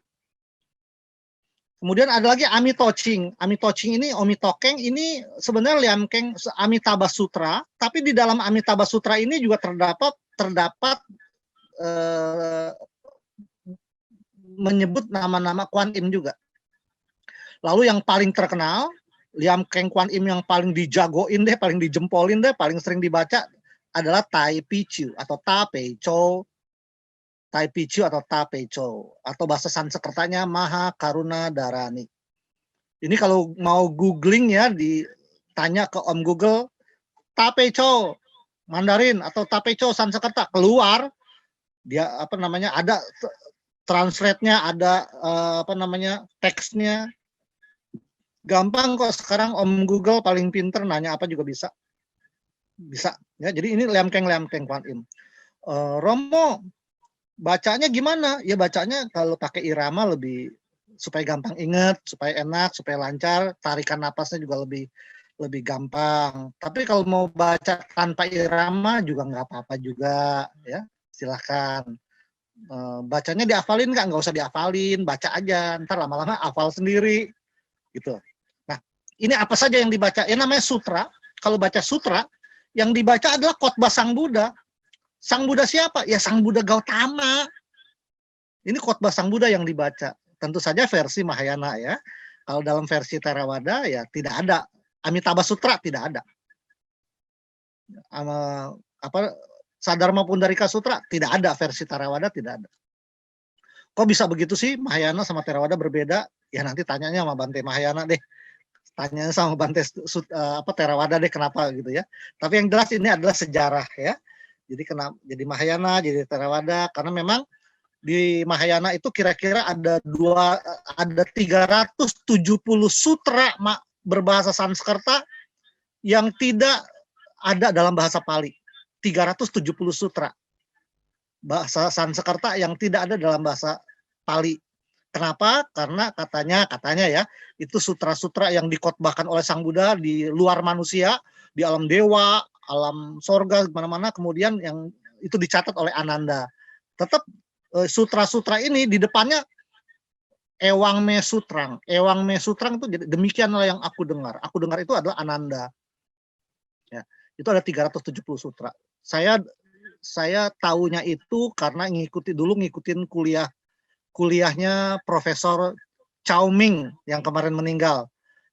Kemudian ada lagi Amitocing. Amitocing ini, Omitokeng ini sebenarnya Liamkeng Amitabha Sutra, tapi di dalam Amitabha Sutra ini juga terdapat menyebut nama-nama Kuan Im juga. Lalu yang paling terkenal, Liamkeng Kuan Im yang paling dijagoin deh, paling dijempolin deh, paling sering dibaca adalah Tai Pichu atau Ta Pei Chou. Tai Pichu atau Ta Pei Chou, atau bahasa Sanskertanya Maha Karuna Dharani. Ini kalau mau googling ya, ditanya ke Om Google, Ta Pei Chou Mandarin atau Ta Pei Chou Sanskerta, keluar dia apa namanya, ada translate-nya, ada apa namanya, teksnya. Gampang kok sekarang, Om Google paling pinter, nanya apa juga bisa. Bisa ya. Jadi ini Liamkeng Kuan Im. Romo bacanya gimana? Ya bacanya kalau pakai irama lebih, supaya gampang inget, supaya enak, supaya lancar, tarikan napasnya juga lebih gampang. Tapi kalau mau baca tanpa irama juga nggak apa-apa juga ya, silahkan. Bacanya dihafalin nggak usah dihafalin, baca aja, ntar lama-lama hafal sendiri gitu. Nah, ini apa saja yang dibaca? Ya namanya sutra. Kalau baca sutra, yang dibaca adalah khotbah Sang Buddha. Sang Buddha siapa? Ya Sang Buddha Gautama. Ini khotbah Sang Buddha yang dibaca. Tentu saja versi Mahayana ya. Kalau dalam versi Theravada ya tidak ada. Amitabha Sutra tidak ada. Apa Sadharma Pundarika Sutra tidak ada, versi Theravada tidak ada. Kok bisa begitu sih Mahayana sama Theravada berbeda? Ya nanti tanyanya sama Bante Mahayana deh. Tanyanya sama Bante Theravada deh kenapa gitu ya. Tapi yang jelas ini adalah sejarah ya. Jadi Mahayana, jadi Theravada, karena memang di Mahayana itu kira-kira ada 370 sutra berbahasa Sanskerta yang tidak ada dalam bahasa Pali. 370 sutra bahasa Sanskerta yang tidak ada dalam bahasa Pali. Kenapa? Karena katanya ya, itu sutra-sutra yang dikhotbahkan oleh Sang Buddha di luar manusia, di alam dewa, alam sorga, mana-mana, kemudian yang itu dicatat oleh Ananda. Tetap sutra-sutra ini di depannya Ewang Me Sutrang. Ewang Me Sutrang itu demikianlah yang aku dengar. Aku dengar itu adalah Ananda. Ya, itu ada 370 sutra. Saya tahunya itu karena ngikutin kuliahnya Profesor Chow Ming yang kemarin meninggal.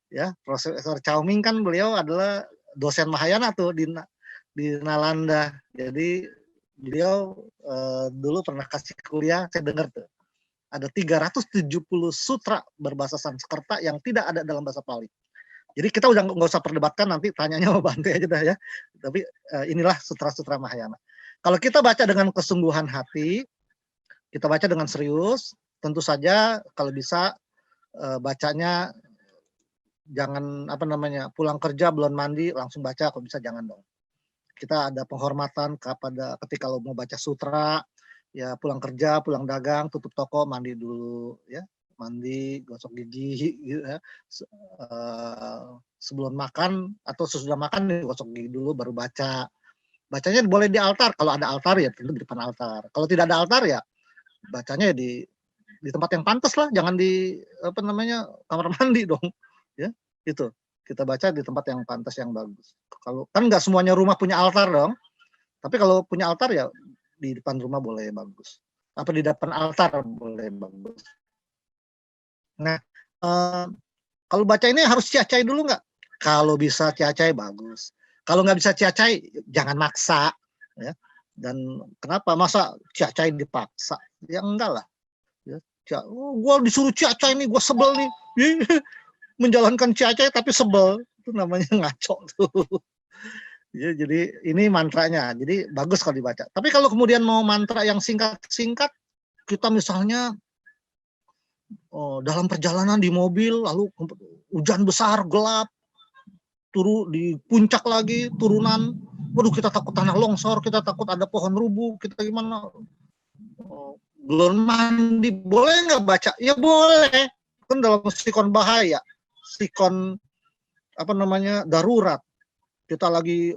Ya, Profesor Chow Ming kan beliau adalah dosen Mahayana tuh di Nalanda. Jadi beliau dulu pernah kasih kuliah, saya dengar tuh. Ada 370 sutra berbahasa Sanskerta yang tidak ada dalam bahasa Pali. Jadi kita udah nggak usah perdebatkan, nanti tanyanya sama Bante aja dah ya. Tapi inilah sutra-sutra Mahayana. Kalau kita baca dengan kesungguhan hati, kita baca dengan serius, tentu saja kalau bisa bacanya jangan pulang kerja belum mandi langsung baca, kalau bisa jangan dong. Kita ada penghormatan ketika lo mau baca sutra, ya pulang kerja, pulang dagang, tutup toko, mandi dulu ya, mandi, gosok gigi gitu ya. Sebelum makan atau sesudah makan gosok gigi dulu baru baca. Bacanya boleh di altar, kalau ada altar ya tentu di depan altar. Kalau tidak ada altar ya bacanya di tempat yang pantas lah, jangan di kamar mandi dong ya. Itu kita baca di tempat yang pantas, yang bagus. Kalau kan nggak semuanya rumah punya altar dong, tapi kalau punya altar ya di depan rumah boleh bagus, apa di depan altar boleh bagus. Nah, kalau baca ini harus ciacai dulu nggak? Kalau bisa ciacai bagus, kalau nggak bisa ciacai jangan maksa ya. Dan kenapa masa ciacai dipaksa? Ya enggak lah ya. Gue disuruh ciacai nih, gue sebel nih. Menjalankan ciacai tapi sebel, itu namanya ngaco tuh. Ya, jadi ini mantranya, jadi bagus kalau dibaca. Tapi kalau kemudian mau mantra yang singkat-singkat, kita misalnya dalam perjalanan di mobil, lalu hujan besar, gelap, di puncak lagi, turunan, waduh kita takut tanah longsor, kita takut ada pohon rubuh, kita gimana? Belum mandi, boleh nggak baca? Ya boleh, kan dalam sikon bahaya, sikon darurat. Kita lagi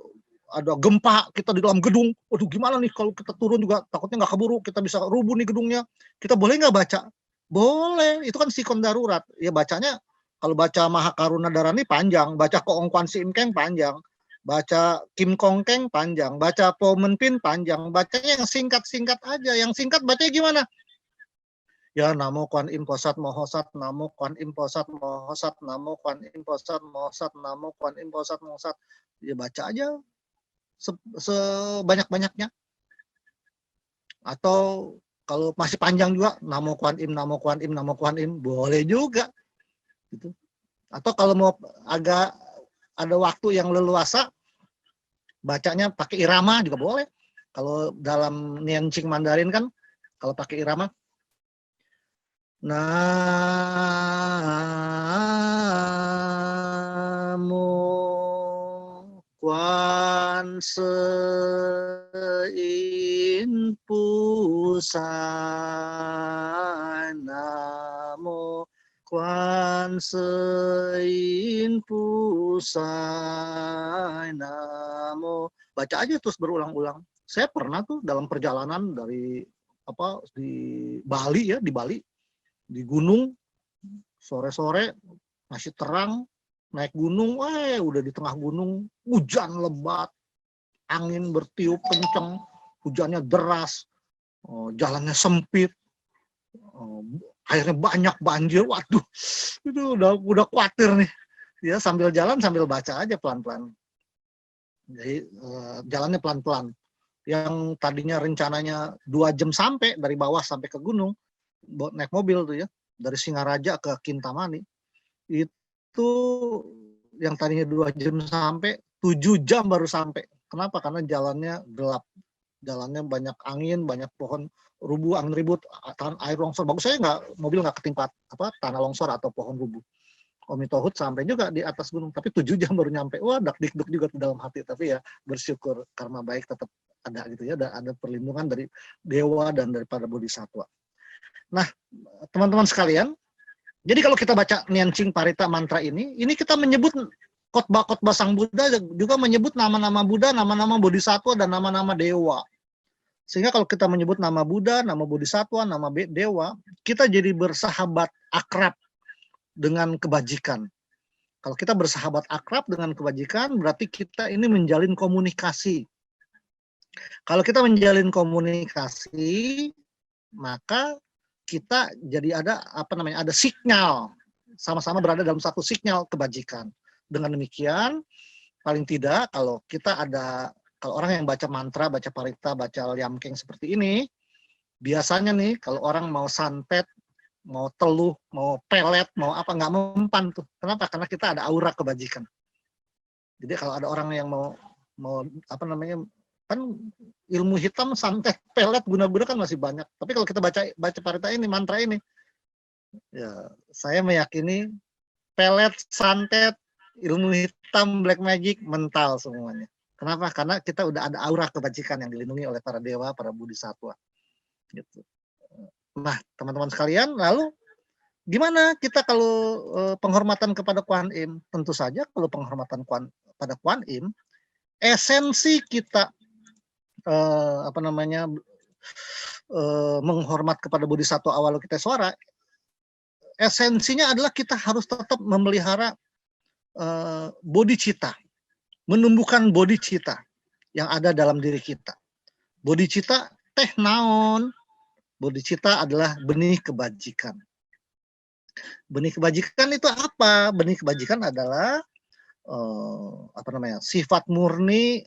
ada gempa, kita di dalam gedung, waduh gimana nih kalau kita turun juga takutnya nggak keburu, kita bisa rubuh nih gedungnya. Kita boleh nggak baca? Boleh, itu kan sikon darurat. Ya bacanya, kalau baca Mahakaruna Dharani panjang, baca Koong Kwan Sim Keng panjang, baca Kim Kong Keng panjang, baca Po Men Pin panjang, bacanya yang singkat-singkat aja. Yang singkat bacanya gimana? Ya Namo Kwan Im Posat Mohosat, Namo Kwan Im Posat Mohosat, Namo Kwan Im Posat Mohosat, Namo Kwan Im Posat Mohosat. Ya baca aja sebanyak-banyaknya. Atau kalau masih panjang juga, Namo Kwan Im, Namo Kwan Im, Namo Kwan Im, boleh juga. Gitu. Atau kalau mau agak ada waktu yang leluasa, bacanya pakai irama juga boleh. Kalau dalam Nianqing Mandarin kan, kalau pakai irama, Namo Kwan Sein Pusai, Namo Kwan Sein Pusai, Namo. Baca aja terus berulang-ulang. Saya pernah tuh dalam perjalanan dari di Bali ya, di Bali, di gunung, sore-sore masih terang, naik gunung, udah di tengah gunung, hujan lebat, angin bertiup kenceng, hujannya deras, jalannya sempit, airnya banyak, banjir, waduh, itu udah khawatir nih. Ya sambil jalan sambil baca aja pelan-pelan. Jadi jalannya pelan-pelan. Yang tadinya rencananya 2 jam sampai dari bawah sampai ke gunung, naik mobil tuh ya, dari Singaraja ke Kintamani, itu yang tadinya 2 jam sampai 7 jam baru sampai. Kenapa? Karena jalannya gelap, jalannya banyak angin, banyak pohon rubuh, angin ribut, air longsor. Bagus saya mobil nggak ketimpa tanah longsor atau pohon rubuh. Omi Tohut sampai juga di atas gunung, tapi 7 jam baru nyampe. Wah, dak-dikduk juga di dalam hati, tapi ya bersyukur karma baik tetap ada gitu ya, ada perlindungan dari dewa dan daripada bodhisatwa. Nah, teman-teman sekalian, jadi kalau kita baca Nianqing Parita mantra ini kita menyebut khotbah-khotbah Sang Buddha, juga menyebut nama-nama Buddha, nama-nama bodhisatwa, dan nama-nama dewa. Sehingga kalau kita menyebut nama Buddha, nama bodhisatwa, nama dewa, kita jadi bersahabat akrab dengan kebajikan. Kalau kita bersahabat akrab dengan kebajikan, berarti kita ini menjalin komunikasi. Kalau kita menjalin komunikasi, maka kita jadi ada sinyal, sama-sama berada dalam satu sinyal kebajikan. Dengan demikian, paling tidak kalau orang yang baca mantra, baca parita, baca liamkeng seperti ini, biasanya nih kalau orang mau santet, mau teluh, mau pelet, mau apa, nggak mempan tuh. Kenapa? Karena kita ada aura kebajikan. Jadi kalau ada orang yang mau kan ilmu hitam, santet, pelet, guna-guna kan masih banyak. Tapi kalau kita baca parita ini, mantra ini, ya saya meyakini pelet, santet, ilmu hitam, black magic, mental semuanya. Kenapa? Karena kita udah ada aura kebajikan yang dilindungi oleh para dewa, para bodhisatwa. Gitu. Nah, teman-teman sekalian, lalu gimana kita kalau penghormatan kepada Kuan Im? Tentu saja kalau penghormatan pada Kuan Im, esensi kita menghormat kepada bodhisatwa Avalokiteswara, esensinya adalah kita harus tetap memelihara bodhicitta, menumbuhkan bodhicitta yang ada dalam diri kita. Bodhicitta teh naon? Bodhicitta adalah benih kebajikan. Benih kebajikan itu apa? Benih kebajikan adalah sifat murni,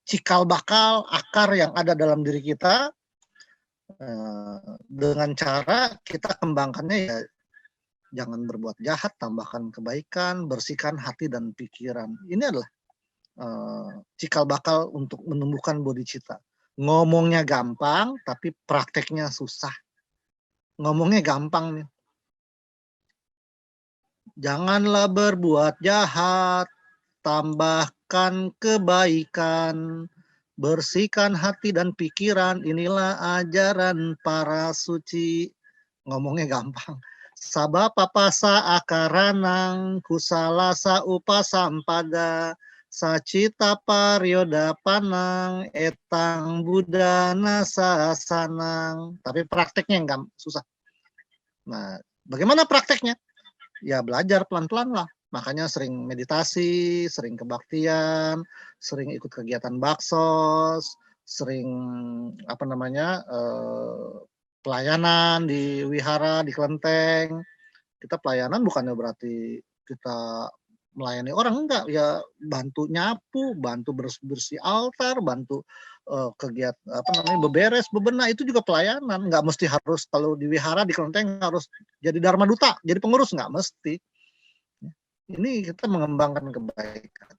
cikal bakal, akar yang ada dalam diri kita, dengan cara kita kembangkannya ya, jangan berbuat jahat, tambahkan kebaikan, bersihkan hati dan pikiran. Ini adalah cikal bakal untuk menumbuhkan bodhicitta. Ngomongnya gampang, tapi prakteknya susah. Ngomongnya gampang nih. Janganlah berbuat jahat, tambahkan kebaikan, bersihkan hati dan pikiran, inilah ajaran para suci. Ngomongnya gampang. Sabha papasa akaranang, kusalasa upasampada, sacita paryoda panang, etang budana sasanang. Tapi prakteknya yang susah. Nah, bagaimana prakteknya? Ya belajar pelan-pelan lah. Makanya sering meditasi, sering kebaktian, sering ikut kegiatan baksos, sering apa namanya pelayanan di wihara, di kelenteng. Kita pelayanan bukannya berarti kita melayani orang, enggak, ya bantu nyapu, bantu bersih altar, bantu kegiatan apa namanya beberes, bebenah, itu juga pelayanan. Enggak mesti harus kalau di wihara, di kelenteng harus jadi dharma duta, jadi pengurus, enggak mesti. Ini kita mengembangkan kebaikan.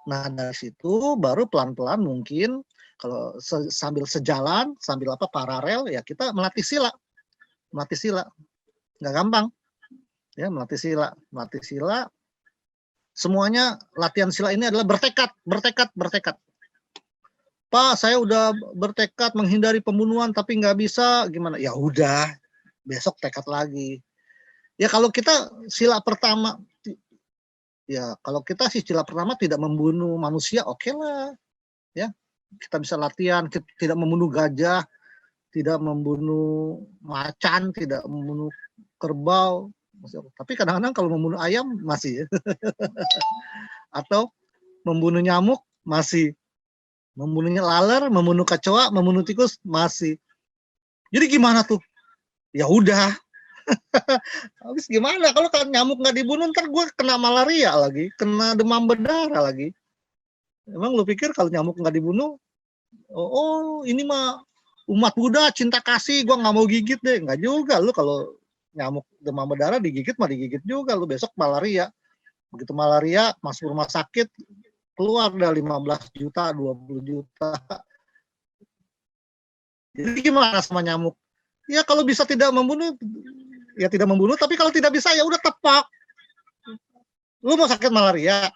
Nah dari situ baru pelan-pelan mungkin kalau sambil sejalan, sambil apa paralel ya kita melatih sila, nggak gampang ya melatih sila. Semuanya latihan sila ini adalah bertekad. Pak, saya udah bertekad menghindari pembunuhan tapi nggak bisa, gimana? Ya udah, besok tekad lagi. Ya kalau kita sila pertama, ya kalau kita sila pertama tidak membunuh manusia, oke lah, ya kita bisa latihan, tidak membunuh gajah, tidak membunuh macan, tidak membunuh kerbau. Tapi kadang-kadang kalau membunuh ayam masih, atau membunuh nyamuk masih, membunuhnya laler, membunuh kecoa, membunuh tikus masih. Jadi gimana tuh? Ya udah. Habis gimana? Kalau kan nyamuk nggak dibunuh, ntar gue kena malaria lagi, kena demam berdarah lagi. Emang lu pikir kalau nyamuk nggak dibunuh, oh ini mah umat Buddha cinta kasih, gue nggak mau gigit deh. Nggak juga, lu kalau nyamuk demam berdarah digigit mah digigit juga, lu besok malaria. Begitu malaria masuk rumah sakit, keluar dah 15 juta, 20 juta. Jadi gimana sama nyamuk? Ya kalau bisa tidak membunuh, ya tidak membunuh, tapi kalau tidak bisa ya udah tepak. Lu mau sakit malaria?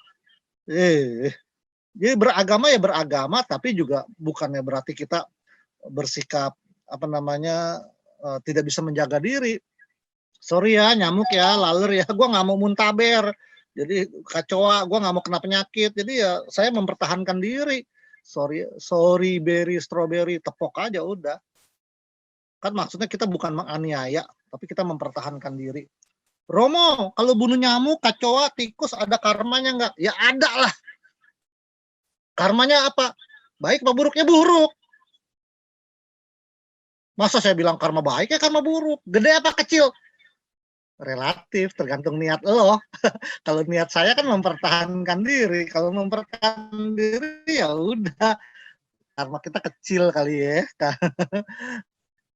Jadi beragama ya beragama, tapi juga bukannya berarti kita bersikap apa namanya tidak bisa menjaga diri. Sorry ya nyamuk ya, laler ya, gue nggak mau muntaber. Jadi kecoa, gue nggak mau kena penyakit. Jadi ya saya mempertahankan diri. Sorry berry, strawberry, tepok aja udah. Kan maksudnya kita bukan menganiaya, tapi kita mempertahankan diri. Romo, kalau bunuh nyamuk, kecoa, tikus ada karmanya nggak? Ya ada lah. Karmanya apa? Baik apa buruk? Ya buruk. Masa saya bilang karma baik ya karma buruk? Gede apa kecil? Relatif, tergantung niat lo. Kalau niat saya kan mempertahankan diri. Kalau mempertahankan diri ya udah. Karma kita kecil kali ya.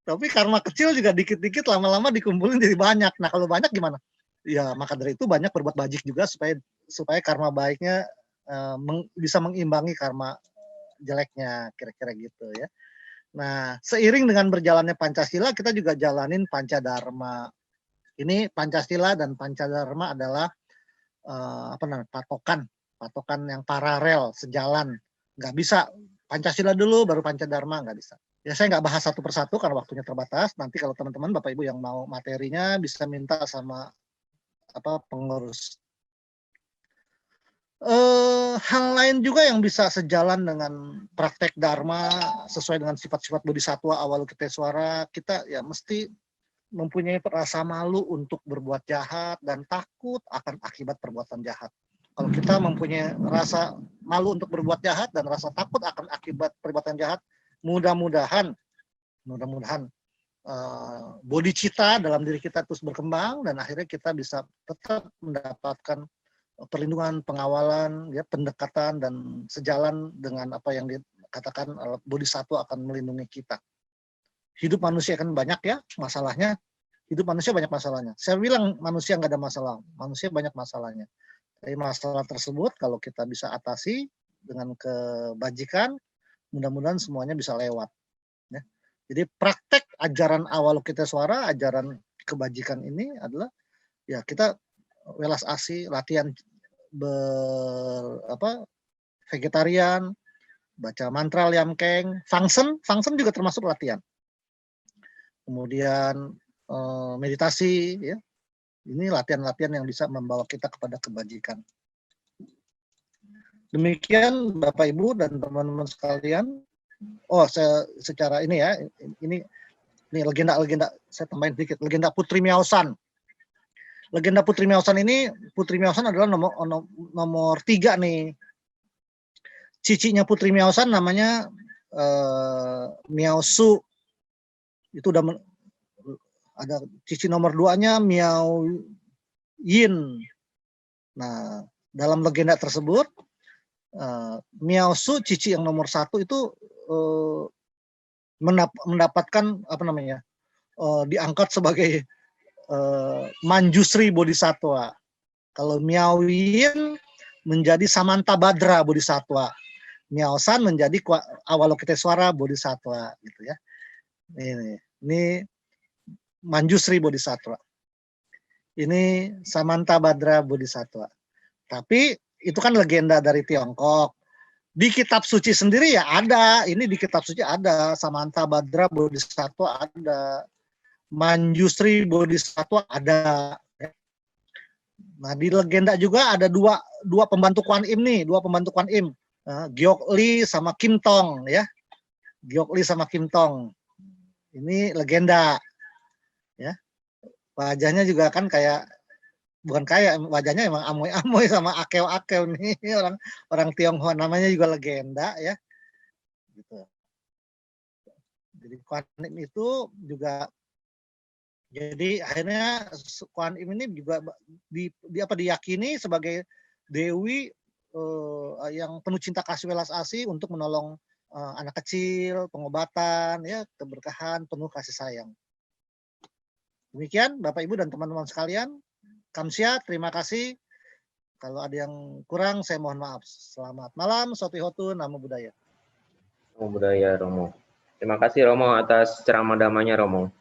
Tapi karma kecil juga dikit-dikit lama-lama dikumpulin jadi banyak. Nah kalau banyak gimana? Ya maka dari itu banyak berbuat bajik juga supaya karma baiknya bisa mengimbangi karma jeleknya, kira-kira gitu ya. Nah, seiring dengan berjalannya Pancasila, kita juga jalanin Pancadharma. Ini Pancasila dan Pancadharma adalah apa namanya patokan yang paralel, sejalan. Nggak bisa Pancasila dulu baru Pancadharma, nggak bisa. Ya saya nggak bahas satu persatu karena waktunya terbatas. Nanti kalau teman-teman Bapak Ibu yang mau materinya bisa minta sama apa pengurus. Hal lain juga yang bisa sejalan dengan praktek Dharma sesuai dengan sifat-sifat Bodhisattva Avalokitesvara, kita ya mesti mempunyai rasa malu untuk berbuat jahat dan takut akan akibat perbuatan jahat. Kalau kita mempunyai rasa malu untuk berbuat jahat dan rasa takut akan akibat perbuatan jahat, mudah-mudahan bodhicitta dalam diri kita terus berkembang dan akhirnya kita bisa tetap mendapatkan perlindungan, pengawalan, ya, pendekatan dan sejalan dengan apa yang dikatakan Bodhisattva akan melindungi kita. Hidup manusia kan banyak ya masalahnya. Hidup manusia banyak masalahnya. Saya bilang manusia nggak ada masalah, manusia banyak masalahnya. Dari masalah tersebut kalau kita bisa atasi dengan kebajikan, mudah-mudahan semuanya bisa lewat. Ya. Jadi praktek ajaran Avalokitesvara, ajaran kebajikan ini adalah ya kita welas asih, latihan vegetarian, baca mantra liamkeng, fangsen juga termasuk latihan. Kemudian meditasi, ya. Ini latihan-latihan yang bisa membawa kita kepada kebajikan. Demikian Bapak Ibu dan teman-teman sekalian. Oh, secara ini ya, ini Nih legenda, saya tambahin sedikit. Legenda Putri Miaosan. Legenda Putri Miaosan ini, Putri Miaosan adalah nomor 3 nih. Cicinya Putri Miaosan namanya Miao Su. Itu udah ada cici nomor 2-nya Miao Yin. Nah, dalam legenda tersebut Miao Su cici yang nomor 1 itu mendapatkan apa namanya? Diangkat sebagai Manjusri Bodhisattva. Kalau Miao Yin menjadi Samantabhadra Bodhisattva. Miao San menjadi Avalokiteswara Bodhisattva gitu ya. Ini Manjusri Bodhisattva. Ini Samantabhadra Bodhisattva. Tapi itu kan legenda dari Tiongkok. Di kitab suci sendiri ya ada, ini di kitab suci ada, Samantabhadra Bodhisattva ada, Manjusri Bodhisattva ada. Nah di legenda juga ada dua pembantu Kuan Im nih, Giok Li sama Kim Tong ya, Giok Li sama Kim Tong. Ini legenda, ya. Wajahnya juga kan kayak, bukan kayak, wajahnya emang amoy-amoy sama akeo-akeo nih, orang Tionghoa, namanya juga legenda ya. Gitu. Jadi Kuan Im itu juga, jadi akhirnya Kuan Im ini juga diyakini sebagai dewi yang penuh cinta kasih welas asih untuk menolong anak kecil, pengobatan, ya, keberkahan, penuh kasih sayang. Demikian Bapak Ibu dan teman-teman sekalian, Kamsia, terima kasih. Kalau ada yang kurang, saya mohon maaf. Selamat malam, Sotihotu, Namo Buddhaya. Namo Buddhaya, Romo. Terima kasih Romo atas ceramah damainya, Romo.